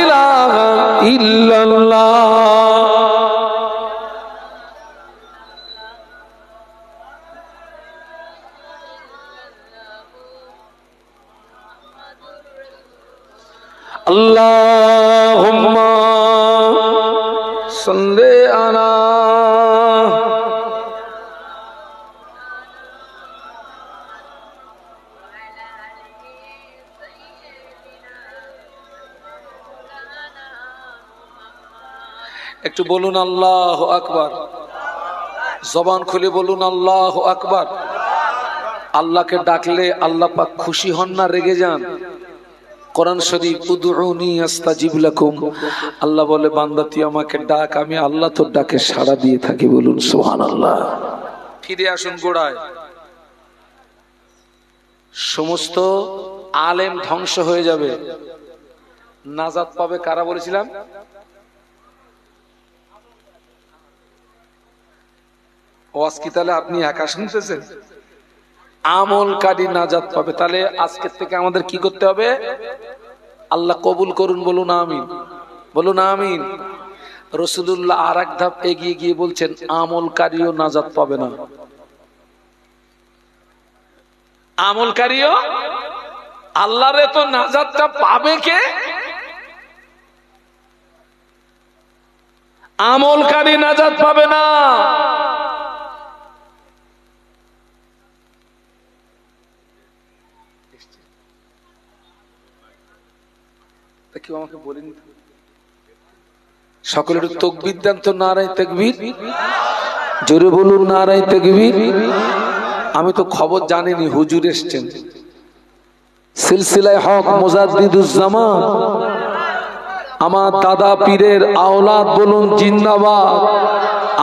ইলাহা ইল্লাল্লাহ। अल्लाहुम्मा सल्ले अला একটু বলুন আল্লাহু আকবার, জবান খুলে বলুন আল্লাহু আকবার। আল্লাহকে ডাকলে আল্লাহ পাক খুশি হন না রেগে যান? কোরআন শরীফ উদউনি আস্তাজিব লাকুম, আল্লাহ বলে বান্দা তুই আমাকে ডাক, আমি আল্লাহ তোর ডাকে সাড়া দিয়ে থাকি। বলুন সুবহানাল্লাহ। ফিরে আসুন গোড়ায়। সমস্ত আলেম ধ্বংস হয়ে যাবে, নাজাত পাবে কারা বলেছিলাম? ওয়াজ কি তাহলে আপনি একা শুনতেছেন? আমলকারী নাজাত পাবে। তাহলে আজকের থেকে আমাদের কি করতে হবে? আল্লাহ কবুল করুন, বলুন আমিন, বলুন আমিন। রাসূলুল্লাহ আর এক ধাপ এগিয়ে গিয়ে বলছেন আমলকারীও নাজাত পাবে না। আমলকারীও, আল্লাহরে তো নাজাতটা পাবে কে? আমলকারী নাজাত পাবে না। কেউ আমাকে বলেনি সকলের তাকবীর দেন তো, নারায়ে তাকবীর, জোরে বলুন নারায়ে তাকবীর। আমি তো খবর জানিনি হুজুর এসছেন, সিলসিলায়ে হক মুজাদ্দিদুজ্জামান আমার দাদা পীরের আওলাদ বলুন জিন্দাবাদ,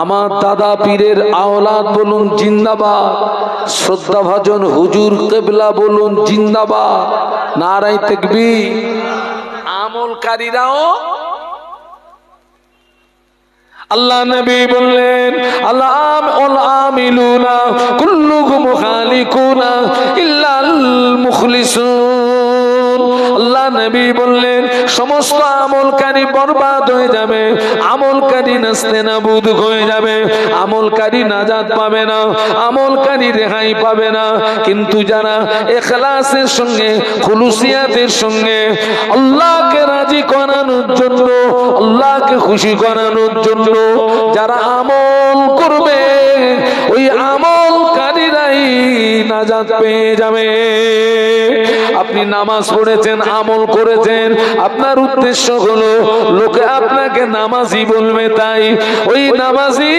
আমার দাদা পীরের আওলাদ বলুন জিন্দাবাদ, শ্রদ্ধাভাজন হুজুর কিবলা বলুন জিন্দাবাদ, নারায়ে তাকবীর। আমলকারীরাও আল্লাহ নবী বললেন আমিলুনা কুল্লুহুম খালিকুনা ইল্লাল মুখলিসুন। আল্লাহ নবী বললেন সমস্ত আমলকারী বরবাদ হয়ে যাবে, আমলকারী নাস্তেনাবুদ হয়ে যাবে, আমলকারী নাজাত পাবে না, আমলকারী রেহাই পাবে না। কিন্তু যারা ইখলাসের সঙ্গে খুলুসিয়াতের সঙ্গে আল্লাহকে রাজি করানোর জন্য, আল্লাহকে খুশি করানোর জন্য যারা আমল করবে, ওই আমলকারীরাই নাজাত পেয়ে যাবে। আপনি নামাজ পড়েছেন, আমল করেছেন, আপনার উদ্দেশ্য হলো লোকে আপনাকে নামাজি বলবে, তাই ওই নামাজি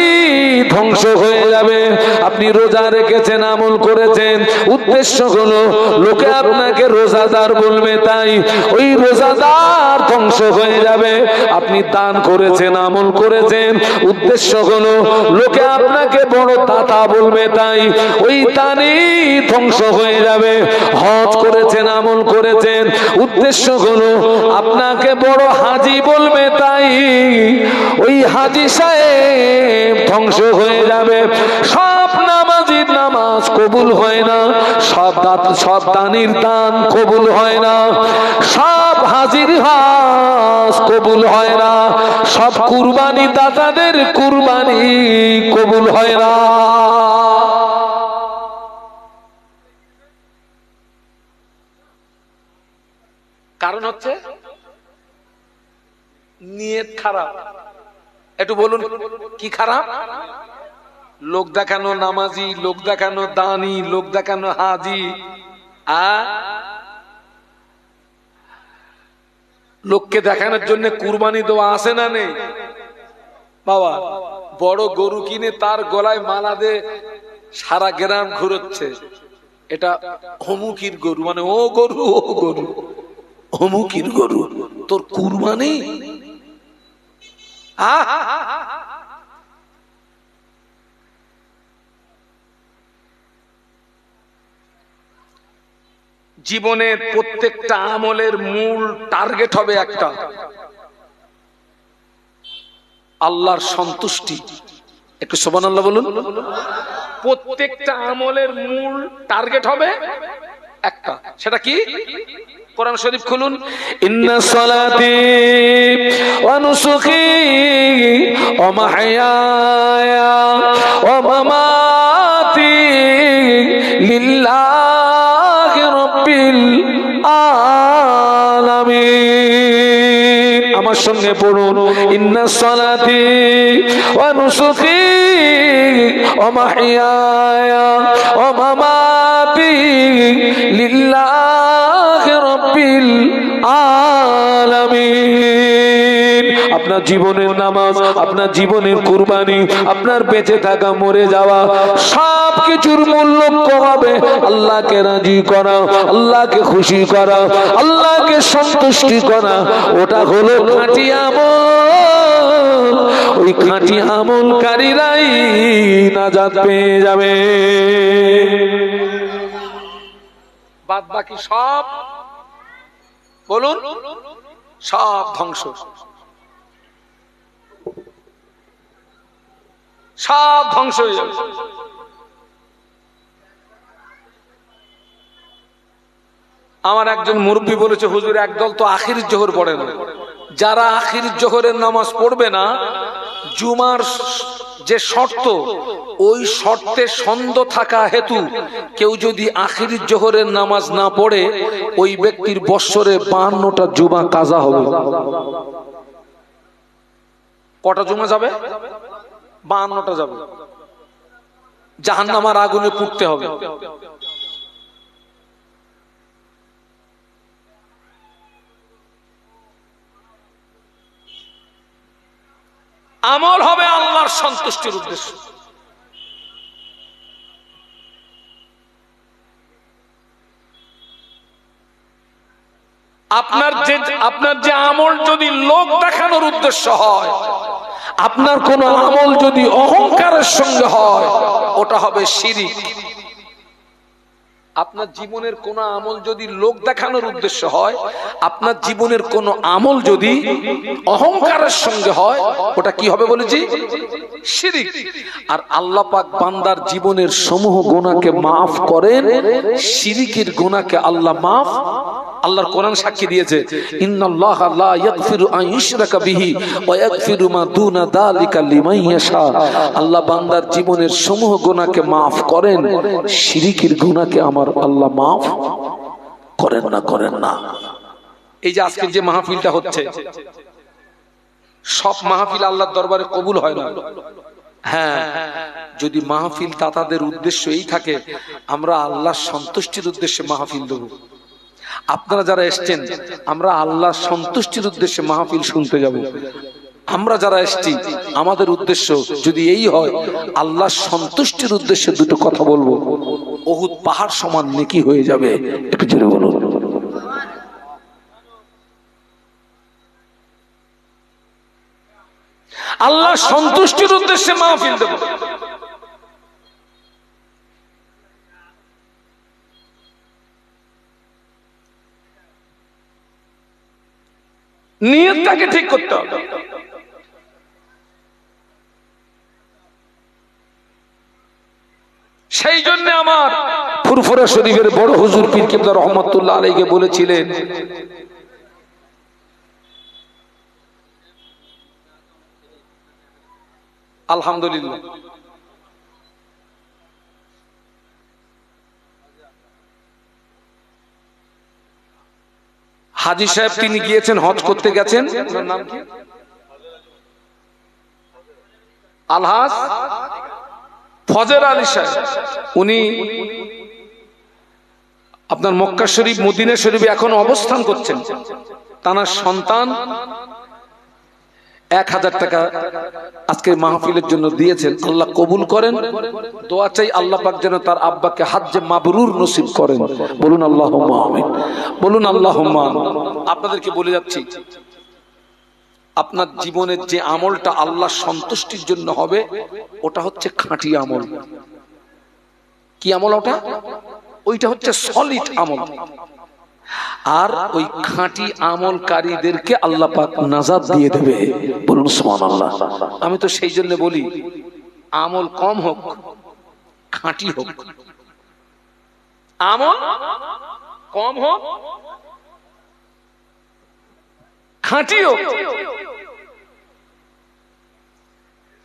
ধ্বংস হয়ে যাবে। আপনি রোজা রেখেছেন, আমল করেছেন, উদ্দেশ্য হলো লোকে আপনাকে রোজাদার বলবে, তাই ওই রোজাদার ধ্বংস হয়ে যাবে। আপনি দান করেছেন, আমল করেছেন, উদ্দেশ্য হলো লোকে আপনাকে বড় দাতা বলবে, তাই ওই দানই ধ্বংস হয়ে যাবে। হজ করেছেন, আমল করেছেন, উদ্দেশ্য হলো আপনাকে বড় হাজি বলবে, তাই ওই হাজি সাহেব ধ্বংস হয়ে যাবে। সব নামাজির নামাজ কবুল হয় না, সব দানির দান কবুল হয় না, সব হাজির হজ কবুল হয় না, সব কুরবানি দাতাদের কুরবানি কবুল হয় না। কারণ হচ্ছে নিয়ত খারাপ। একটু বলুন কি খারাপ? লোক দেখানো নামাজি, লোক দেখানো দানি, লোক দেখানো হাজি, লোককে দেখানোর জন্য কুরবানি দেওয়া আছে না নেই? বাবা বড় গরু কিনে তার গলায় মালা দে সারা গ্রাম ঘুরোচ্ছে, এটা অমুকির গরু, মানে ও গরু, ও গরু, অমুকির গরু, তোর কুরবানি? জীবনের প্রত্যেকটা আমলের মূল টার্গেট হবে একটা, আল্লাহর সন্তুষ্টি। একটু সুবহানাল্লাহ বলুন। প্রত্যেকটা আমলের মূল টার্গেট হবে একটা, সেটা কি? কোরআন শরীফ খুলুন। ইন্না সালাতি ওয়া নুসুকি ওয়া মাহইয়ায়া ওয়া মামাতি লিল্লাহি রাব্বিল আলামিন। আমার সঙ্গে পড়ুন, ইন্না সালাতি ওয়া নুসুকি ওয়া মাহইয়ায়া ওয়া মামাতি লিল্লাহি রাব্বিল আলামিন। আপনার জীবনের নামাজ, আপনার জীবনের কুরবানি, আপনার বেঁচে থাকা, মরে যাওয়া, সব কিছুর মূল লক্ষ্য হবে আল্লাহকে রাজি করা, আল্লাহকে খুশি করা, আল্লাহকে সন্তুষ্টি করা। ওটা হলো খাঁটি আমল। ওই খাঁটি আমলকারীরাই নাজাত পেয়ে যাবে। বাদ বাকি সব বলুন, সব ধ্বংস, সব ধ্বংস হয়ে যাবে। আমার একজন মুরব্বী বলেছে, হুজুর একদল তো আখির জোহর পড়ে না। যারা আখির জোহরের নামাজ পড়বে না, জুমার যে শর্ত, ওই শর্তে সন্দেহ থাকা হেতু কেউ যদি আখির জোহরের নামাজ না পড়ে, ওই ব্যক্তির বৎসরে 52টা জুমা কাজা হবে। কটা জুমা যাবে? 52টা যাবে। জাহান্নামের আগুনে পুড়তে হবে। আমল হবে আল্লাহর সন্তুষ্টির উদ্দেশ্য। আপনার যে আমল যদি লোক দেখানোর উদ্দেশ্য হয়, আপনার কোন আমল যদি অহংকারের সঙ্গে হয়, ওটা হবে শিরিক। আপনার জীবনের কোন আমল যদি লোক দেখানোর উদ্দেশ্য হয়, আপনার জীবনের কোন আমল যদি অহংকারের সঙ্গে হয়, ওটা কি হবে বলেছি? শিরিক। আর আল্লাহ পাক বান্দার জীবনের সমূহ গুনাহকে মাফ করেন, শিরিকের গুনাহকে আল্লাহ মাফ। আল্লাহর কোরআন সাক্ষী দিয়েছে, ইন্নাল্লাহা লা ইয়াগফিরু আন ইউশরাকা বিহি ওয়া ইয়াগফিরু মা দুনা যালিকা লিমান ইয়াশা। আল্লাহ বান্দার জীবনের সমূহ গুনাহকে মাফ করেন, শিরিকের গুনাহকে আমার আল্লাহ মাফ করেন না। এই যে আজকে যে মাহফিলটা হচ্ছে, সব মাহফিল আল্লাহর দরবারে কবুল হয় না। হ্যাঁ, যদি মাহফিল তাদের উদ্দেশ্য এই থাকে আমরা আল্লাহর সন্তুষ্টির উদ্দেশ্যে মাহফিল দেব, আপনারা যারা এসছেন আমরা আল্লাহর সন্তুষ্টির উদ্দেশ্যে মাহফিল শুনতে যাব, আমরা যারা এসছি আমাদের উদ্দেশ্য যদি এই হয় আল্লাহর সন্তুষ্টির উদ্দেশ্যে দুটো কথা বলবো, উহুদ পাহাড় সমান নেকি হয়ে যাবে। একটু জোরে বলুন। আল্লাহ সন্তুষ্টির উদ্দেশ্যে মাহফিল দেব। নিয়তটাকে ঠিক করতে হবে। সেই জন্য আমার ফুরফুরা শরীফের বড় হুজুর পীর কেবলা রহমাতুল্লাহ আলাইহি বলেছিলেন, আলহামদুলিল্লাহ, হাজী সাহেব তিনি গিয়েছেন, হজ করতে গেছেন, ওনার নাম কি? আলহাজ ফজর আলী সাহেব। উনি আপনার মক্কা শরীফ মদিনা শরীফে এখন অবস্থান করছেন। তার সন্তান 1000 টাকা আজকে মাহফিলের জন্য দিয়েছেন, আল্লাহ কবুল করেন। দোয়া চাই আল্লাহ পাক যেন তার আব্বাকে হজ্জে মাবরুর নসিব করেন। বলুন আল্লাহুম্মা আমিন, বলুন আল্লাহুম্মা আমিন। আপনাদেরকে বলে যাচ্ছি, আপনার জীবনের যে আমলটা আল্লাহ সন্তুষ্টির জন্য হবে ওটা হচ্ছে খাঁটি আমল। কি আমল ওটা? ওইটা হচ্ছে সলিড আমল। আর ওই খাঁটি আমলকারীদেরকে আল্লাহ পাক নাজাত দিয়ে দেবে। বলুন সুবহানাল্লাহ। আমি তো সেই জন্য বলি, আমল কম হোক, খাঁটি হোক। আমল কম হোক, খাঁটি হোক।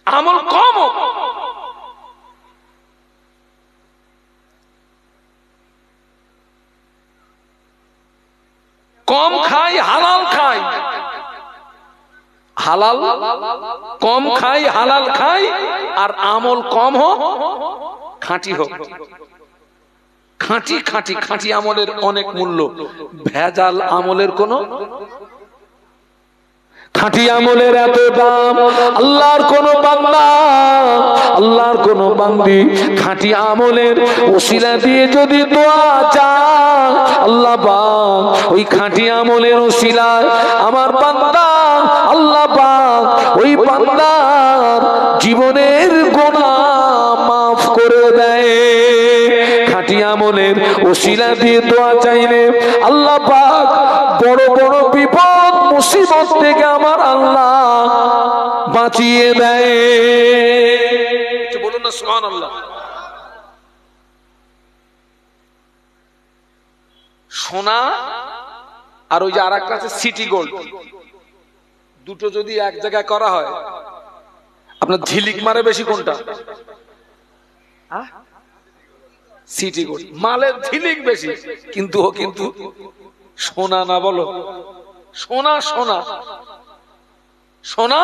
আমল কম হোক, কম খাই হালাল খাই, হালাল কম খাই হালাল খাই, আর আমল কম হোক, খাঁটি হোক। খাঁটি খাঁটি খাঁটি আমলের অনেক মূল্য, ভেজাল আমলের কোনো, খাঁটি আমলের এত দাম। আল্লাহর কোন বান্দা, আল্লাহর কোন বান্দি খাঁটি আমলের ওসিলা দিয়ে যদি দোয়া চায়, আল্লাহ পাক ওই খাঁটি আমলের ওসিলায় আমার বান্দা, আল্লাহ পাক ওই বান্দার জীবনের গুনাহ মাফ করে দেয়। খাঁটি আমলের ওসিলা দিয়ে দোয়া চাইলে আল্লাহ পাক বড় বড় বিপদ মুসিবত থেকে আমার আল্লাহ বাঁচিয়ে দেয়। বলুন না সুবহানাল্লাহ। সোনা আর ওই যে আরেকটা আছে সিটি গোল্ড, দুটো যদি এক জায়গায় করা হয় আপনার ঝিলিক মারে বেশি কোনটা? City gold. মালের ঝিলিক বেশি, কিন্তু ও কিন্তু সোনা না। বলো সোনা, সোনা সোনা।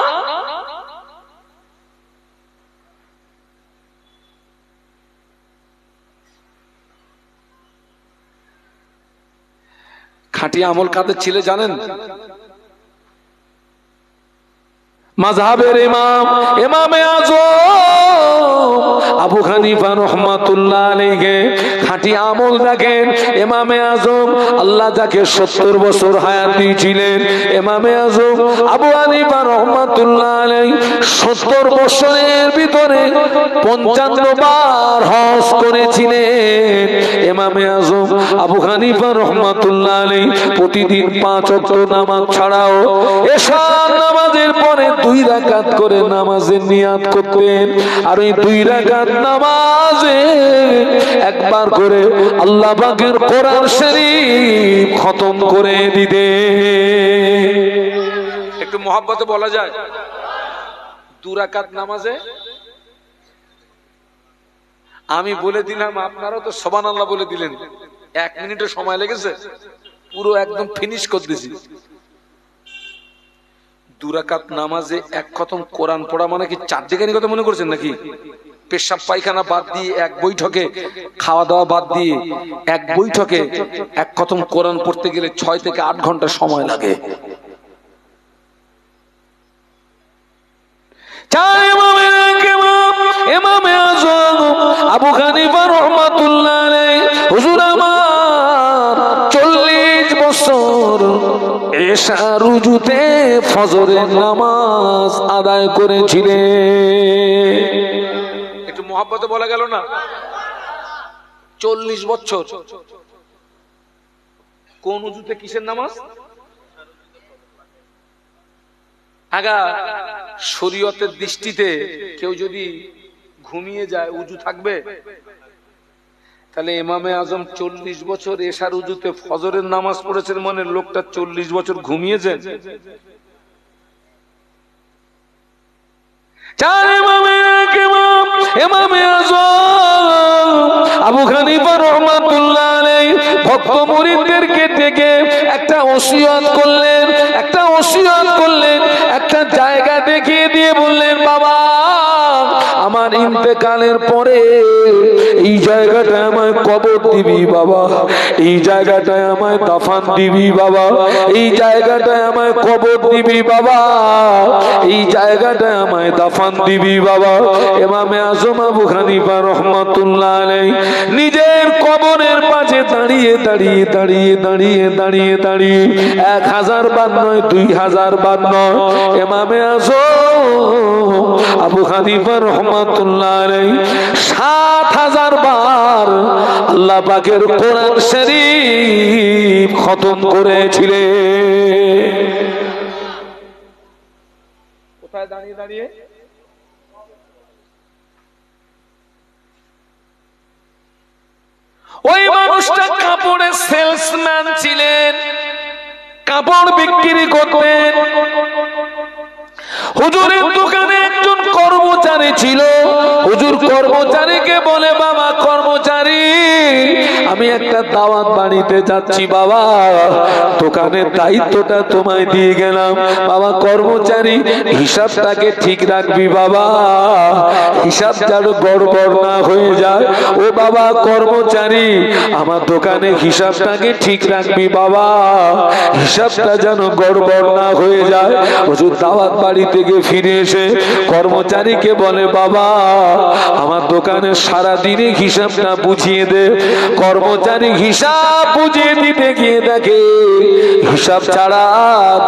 খাঁটি আমল কাদের ছিল জানেন? মাযহাবের ইমাম, ইমামে আযম আবু হানিফা রাহমাতুল্লাহ আলাইহি খাঁটি আমল দেখেন। ইমামে আজম আল্লাহ যাকে 70 বছর হায়াত দিয়েছিলেন, ইমামে আজম আবু হানিফা রাহমাতুল্লাহ আলাইহি 70 বছরের ভিতরে 55 বার হজ করেছিলেন। ইমামে আজম আবু হানিফা রাহমাতুল্লাহ আলাইহি প্রতিদিন 5 ওয়াক্ত নামাজ ছাড়াও এশার নামাজের পরে 2 রাকাত করে নামাজের নিয়াত করতেন। আর ওই 2 রাকাত নামাজে একবার করে আল্লাহ পাকের কোরআন শরীফ খতম করে দিতেন। একটু মহব্বতে বলা যায় 2 রাকাত নামাজে। আমি বলে দিলাম, আপনারাও তো সুবহানাল্লাহ বলে দিলেন। 1 মিনিটের সময় লেগেছে, পুরো একদম ফিনিশ করে দিয়েছি। 2 রাকাত নামাজে 1 খতম কোরআন পড়া মানে কি 4 জায়গায় কথা মনে করছেন নাকি? পেশাব পায়খানা বাদ দিয়ে 1 বৈঠকে, খাওয়া দাওয়া বাদ দিয়ে 1 বৈঠকে 1 খতম কোরআন পড়তে গেলে 6 থেকে 8 ঘন্টা সময় লাগে। ইমামে আজম আবু হানিফা রাহমাতুল্লাহ আলাইহি হুজুর আমার 40 বছর এশা রুজুতে ফজরের নামাজ আদায় করেছিলেন। একটু মহব্বতে বলা গেল না? 40 বছর। কোন উজুতে কিসের নামাজ? আগা শরীয়তের দৃষ্টিতে কেউ যদি ঘুমিয়ে যায় উজু থাকবে? তাহলে ইমামে আজম 40 বছর এশার উজুতে ফজরের নামাজ পড়েছেন, মানে লোকটা 40 বছর ঘুমিয়েছেন। ইমামে আজম আবু হানিফা রাহমাতুল্লাহ আলাইহি ভক্ত মুরিদদেরকে ডেকে একটা ওসিয়ত করলেন, একটা জায়গা দেখিয়ে দিয়ে বললেন, বাবা আমার ইন্তেকালের পরে এই জায়গাটায় আমায় কবর দিবি বাবা, এই জায়গাটায় আমায় দাফন দিবি বাবা, এই জায়গাটায় আমায় কবর দিবি বাবা, এই জায়গাটায় আমায় দাফন দিবি বাবা। ইমামে আজম আবু হানিফা রাহমাতুল্লাহ আলাইহি নিজের কবরের পাশে দাঁড়িয়ে 1000 বার নয়, 2000 বার নয়, ইমামে আজম আবু হানিফা রাহমাতুল্লাহ আলাইহি 7000 বার আল্লাহ পাকের কোরআন শরীফ খতম করেছিলেন। কোথায় দাঁড়িয়ে? ওই মানুষটা কাপড়ের সেলসম্যান ছিলেন, কাপড় বিক্রি করতেন। হুজুরের দোকানে একজন কর্মচারী ছিল। হুজুর কর্মচারীকে বলে, বাবা কর্মচারী আমি একটা দাওয়াত বাড়িতে যাচ্ছি বাবা, দোকানের দায়িত্বটা তোমায় দিয়ে গেলাম। বাবা কর্মচারী হিসাবটাকে ঠিক রাখবি বাবা, হিসাব যেন গড়বড় না হয়ে যায়। ও বাবা কর্মচারী আমার দোকানে হিসাবটাকে ঠিক রাখবি বাবা, হিসাবটা যেন গড়বড় না হয়ে যায়। হুজুর দাওয়াত বাড়ি থেকে ফিরে এসে কর্মচারীকে বলে, বাবা আমার দোকানে সারা দিনে হিসাবটা বুঝিয়ে দে। কর্মচারী হিসাব বুঝিয়ে দিতে গিয়ে দেখে হিসাব ছাড়া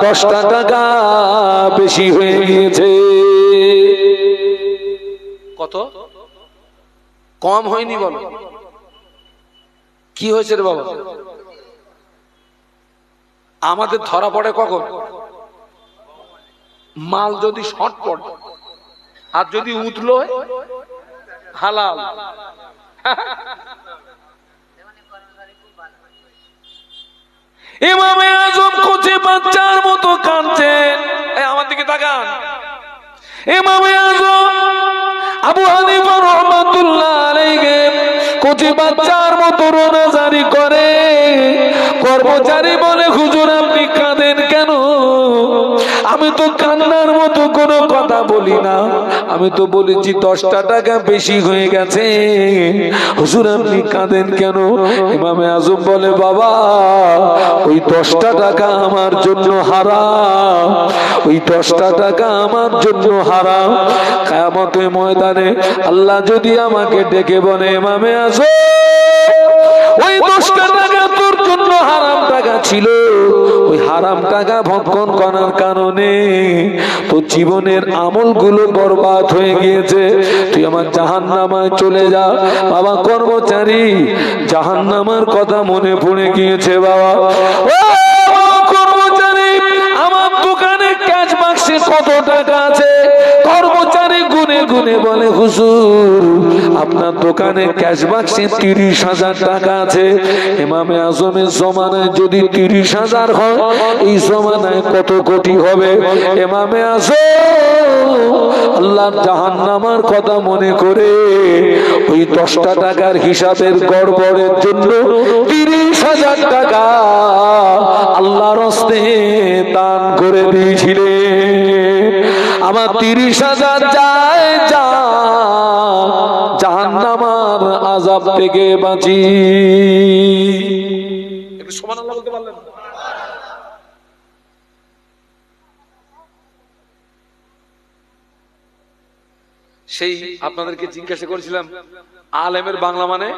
10টা টাকা বেশি হয়ে গিয়েছে। কত কম হয়নি বলো? কি হয়েছে রে বাবা? আমাদের ধরা পড়ে কখন? মাল যদি শর্ট পড়ে, আর যদি উঠলো হালাল। ইমামে আজম কচি বাচ্চার মতো কাঁদছেন। আমার দিকে তাকান। ইমামে আজম আবু হানিফা রাহমাতুল্লাহ আলাইহি কচি বাচ্চার মতো রোনাজারি করে। কর্মচারী বলে, হুজুর আপনি কাঁদেন কেন? আমি তো কান্নার মতো কোনো কথা বলি না, আমি তো বলেছি 10টা টাকা বেশি হয়ে গেছে। হুজুর আপনি কাঁদেন কেন? ইমামে আজম বলে, বাবা ওই 10টা টাকা আমার জন্য হারাম, ওই 10টা টাকা আমার জন্য হারাম। কিয়ামতের ময়দানে আল্লাহ যদি আমাকে ডেকে বলে, ইমামে আজম ওই 10টা টাকা তোর জন্য হারাম টাকা ছিল, ওই হারাম টাকা ভক্ষণ করার কারণে তোর জীবনের আমলগুলো বরবাদ হয়ে গিয়েছে, তুই আমার জাহান্নামায় চলে যা। বাবা কর্মচারী, জাহান্নামার কথা মনে পড়ে গিয়েছে বাবা। ও কর্মচারী, আমার দোকানে ক্যাশ বাক্সে কত টাকা আছে? কর্মচারী গুনে গুনে বলে, হুজুর আপনার দোকানে ক্যাশ বাক্সে 30,000 টাকা আছে। ইমামে আজমের জমানায় যদি 30,000 হয়, এই জমানায় কত কোটি হবে? ইমামে আজম আল্লাহর জাহান্নামার কথা মনে করে ওই 10টা টাকার হিসাবের গড়বড়ের জন্য 30,000 টাকা আল্লাহর হস্তে দান করে দিয়েছিলেন। আমার 30,000 যায় যা জাহান্নামার আযাব থেকে বাঁচি। একটু সুবহানাল্লাহ বলতে পারলেন? সেই আপনাদেরকে জিজ্ঞাসা করেছিলাম আলেমের বাংলা মানে,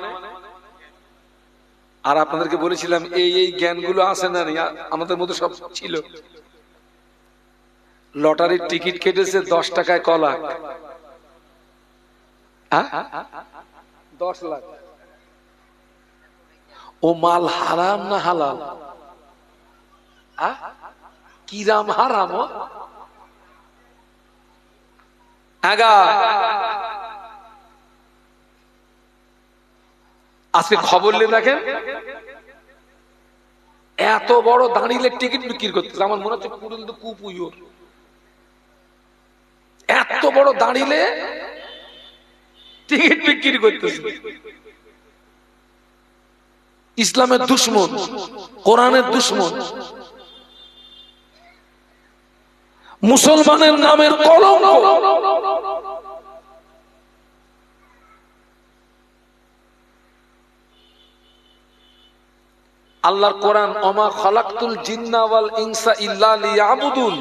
আর আপনাদেরকে বলেছিলাম এই এই জ্ঞানগুলো আছে না, আমাদের মধ্যে সব ছিল। লটারির টিকিট কেটেছে 10 টাকায় কলা, 10 লাখ। ও মাল হারাম না হালাল? কিরাম হারাম? আজকে খবর নিয়ে দেখেন, এত বড় দাঁড়িয়ে টিকিট বিক্রি করতেছে। আমার মনে হচ্ছে পুরুল তো কুপুইওর, এত বড় দাঁড়িয়ে টিকিট বিক্রি করতেছে। ইসলামের দুশ্মন, কোরআনের দুশ্মন, মুসলমানের নামের কলঙ্ক। আল্লাহর কোরআন, ওমা খালাকতুল জিন্না ওয়াল ইনসা ইল্লা লিয়াবুদুন।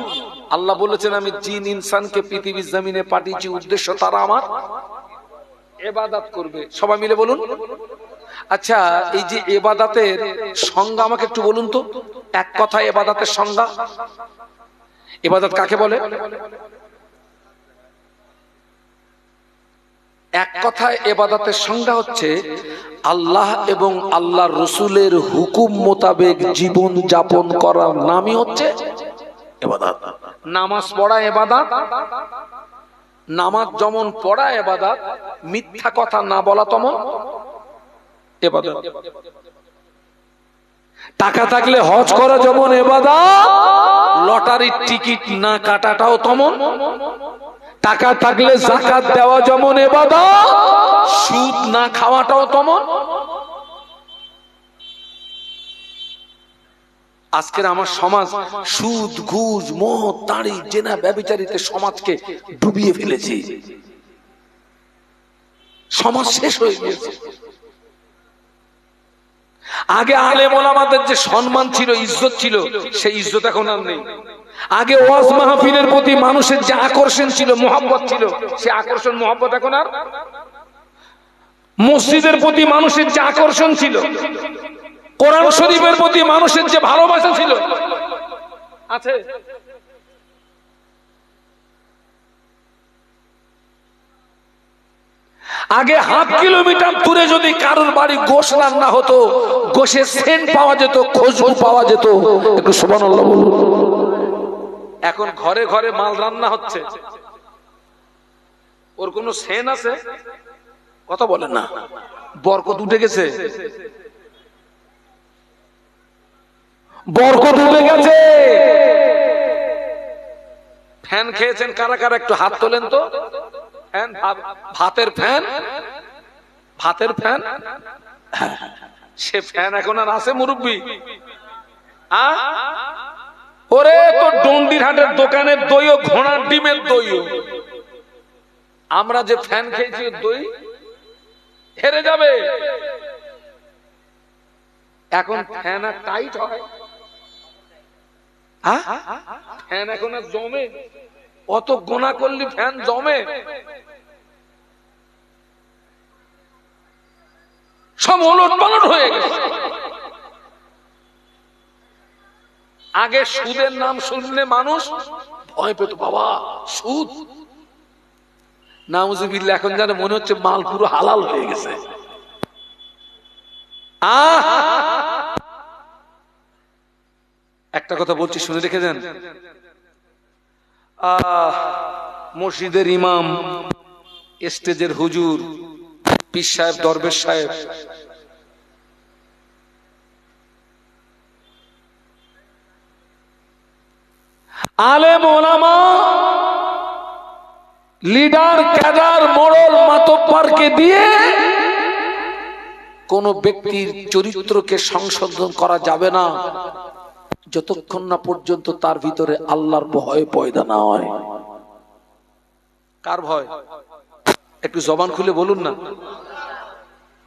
আল্লাহ বলেছেন আমি জিন ইনসানকে পৃথিবীর জমিনে পাঠিয়েছি উদ্দেশ্য তারা আমার ইবাদত করবে। সবাই মিলে বলুন। আচ্ছা, এই যে ইবাদতের সংজ্ঞা আমাকে একটু বলুন তো, এক কথায় ইবাদতের সংজ্ঞা। ইবাদত কাকে বলে? এক কথায় ইবাদতের সংজ্ঞা হচ্ছে আল্লাহ এবং আল্লাহর রাসূলের হুকুম মোতাবেক জীবন যাপন করার নামই হচ্ছে ইবাদত। নামাজ পড়া ইবাদত, নামাজ যেমন পড়া ইবাদত, মিথ্যা কথা না বলা তেমন ইবাদত। টাকা থাকলে হজ করা যেমন ইবাদত, লটারির টিকিট না কাটাটাও তেমন। টাকা থাকলে যাকাত দেওয়া যেমন ইবাদত, সুদ না খাওয়াটাও তেমন। আজকের আমার সমাজ সুদ, ঘুষ, মদ, দাড়ি, জেনা, ব্যভিচারিতে সমাজকে ডুবিয়ে ফেলেছে। সমাজ শেষ হয়ে গিয়েছে। আগে আলেম ওলামাদের যে সম্মান ছিল, ইজ্জত ছিল, সেই ইজ্জত এখন আর নেই। আগে ওয়াজ মাহফিলের প্রতি মানুষের যে আকর্ষণ ছিল, মোহাব্বত ছিল, সে আকর্ষণ মোহাব্বত এখন আর। মসজিদের প্রতি মানুষের যে আকর্ষণ ছিল, কোরআন শরীফের প্রতি মানুষের যে ভালোবাসা ছিল, আছে? আগে হাফ কিলোমিটার দূরে যদি কারোর বাড়ি গোশ রান্না হতো, গোশের সেন্ট পাওয়া যেত, খুশবু পাওয়া যেত। একটু সুবহানাল্লাহ বলুন। এখন ঘরে ঘরে মাল রান্না হচ্ছে, ওর কোন সেন আছে? কথা বলেন না। বরকত উঠে গেছে, বরকত উঠে গেছে। ফ্যান খেয়েছেন কারা কারা? একটু হাত তোলেন তো। ফ্যান, ভাতের ফ্যান, ভাতের ফ্যান, সে ফ্যান এখন আর আছে মুরব্বী? ওরে তো ডন্ডির হাটের দোকানের দইও ঘোড়ার ডিমের দইও, আমরা যে ফ্যান খেয়েছি দই হেরে যাবে। এখন ফ্যান আর টাইট হয়, ফ্যান এখন আর জমে, অত গোনা করলি ফ্যান জমে, সব ওলট পালট হয়ে গেছে। আগে সুদের নাম শুনলে মানুষ ভয় পেত, বাবা সুদ, নাউজুবিল্লাহ। এখন যেন মনে হচ্ছে মাল পুরো হালাল হয়ে গেছে। একটা কথা বলছি, শুনে রেখে দেন। মসজিদের ইমাম, স্টেজের হুজুর, পীর সাহেব, দরবেশ সাহেব, আলেম ওলামা, লিডার, ক্যাডার, মোড়ল, মাতব্বরকে দিয়ে কোন ব্যক্তির চরিত্রকে সংশোধন করা যাবে না যতক্ষণ না পর্যন্ত তার ভিতরে আল্লাহর ভয় পয়দা না হয়। কার ভয়? একটু জবান খুলে বলুন না।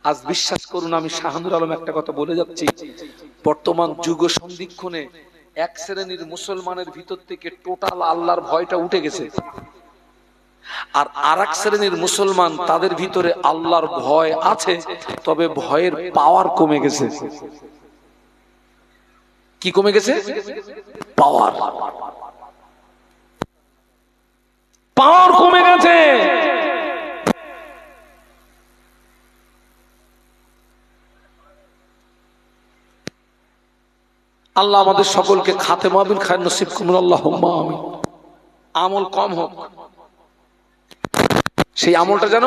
আজ বিশ্বাস করুন, আমি শাহানুর আলম একটা কথা বলে যাচ্ছি, বর্তমান যুগ সন্ধিক্ষণে এক শ্রেণীর মুসলমানের ভিতর থেকে টোটাল আল্লাহর ভয়টা উঠে গেছে, আর আরেক শ্রেণীর মুসলমান তাদের ভিতরে আল্লাহর ভয় আছে, তবে ভয়ের পাওয়ার কমে গেছে। কি কমে গেছে? পাওয়ার, পাওয়ার কমে গেছে। আল্লাহ আমাদের সকলকে খাতেমা বিল খায়র নসিব করুন, আল্লাহুম্মা আমিন। আমল কম হোক, সেই আমলটা যেন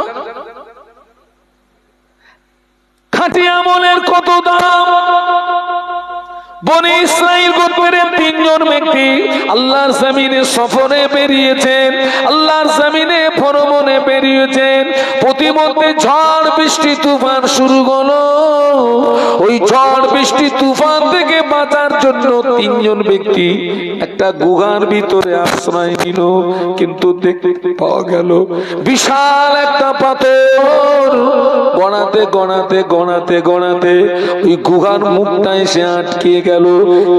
খাঁটি আমলের কত দাম। বনি ইসরাইল গোত্রের তিনজন ব্যক্তি আল্লাহর জমিনে সফরে বেরিয়েছেন, আল্লাহর জমিনে ভ্রমণে বেরিয়েছেন। প্রতিমধ্যে ঝড় বৃষ্টি তুফান শুরু হলো। ওই ঝড় বৃষ্টি তুফান থেকে বাঁচার জন্য তিনজন ব্যক্তি একটা গুহার ভিতরে আশ্রয় নিল, কিন্তু দেখতে পাওয়া গেল বিশাল একটা পাথর গড়াতে গড়াতে গড়াতে গড়াতে ওই গুহার মুখটা এসে আটকে গেল।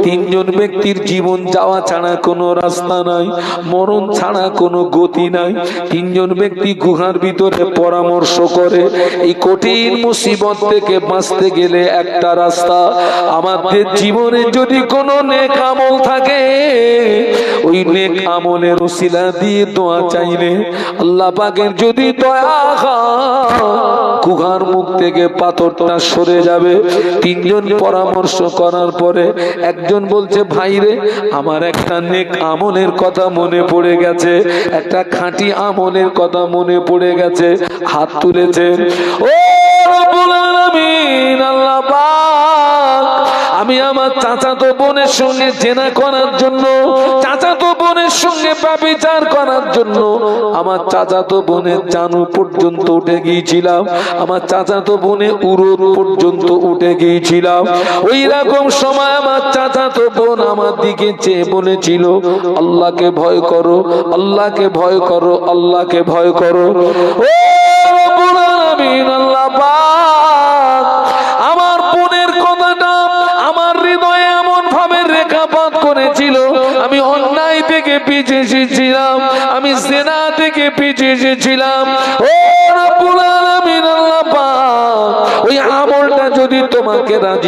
তিনজন ব্যক্তির জীবন যাওয়া ছাড়া কোনো রাস্তা নাই, মরণ ছাড়া কোনো গতি নাই। তিনজন ব্যক্তি গুহার ভিতরে পরামর্শ করে, এই কঠিন মুসিবত থেকে বাঁচতে গেলে একটা রাস্তা, আমাদের জীবনে যদি কোনো নেক আমল থাকে, ওই নেক আমলের ওসিলা দিয়ে দোয়া চাইলে আল্লাহ পাকের যদি দয়া হয়, গুহার মুখ থেকে পাথরটা সরে যাবে। তিনজন পরামর্শ করার পরে একজন বলছে, ভাই রে, আমার একটা নেক আমলের কথা মনে পড়ে গেছে, একটা খাঁটি আমলের কথা মনে পড়ে গেছে। হাত তুলেছেন, ও রব্বুল আলামিন, আল্লাহ পাক, আমি আমার চাচাতো বোনের সঙ্গে জেনা করার জন্য, চাচাতো বোনের সঙ্গে ব্যভিচার করার জন্য আমার চাচাতো বোনের জানু পর্যন্ত উঠে গিয়েছিলাম, আমার চাচাতো বোনের উরুর পর্যন্ত উঠে গিয়েছিলাম। ওই রকম সময় আমার চাচাতো বোন আমার দিকে চেয়ে বলেছিল, আল্লাহকে ভয় করো, আল্লাহকে ভয় করো, আল্লাহকে ভয় করো। ও রব্বুল আলামিন, আল্লাহ পাক, আমার বোনের কথাটা আমার হৃদয়ে এমন ভাবে রেখাপাত করেছিল, আমি অন্যায় থেকে পিছিয়ে এসেছিলাম, আমি জেনা থেকে পিছিয়ে এসেছিলাম। ও রব্বুল আলামিন, আল্লাহ পাক, ওই আমলটা যদি তোমাকে রাজি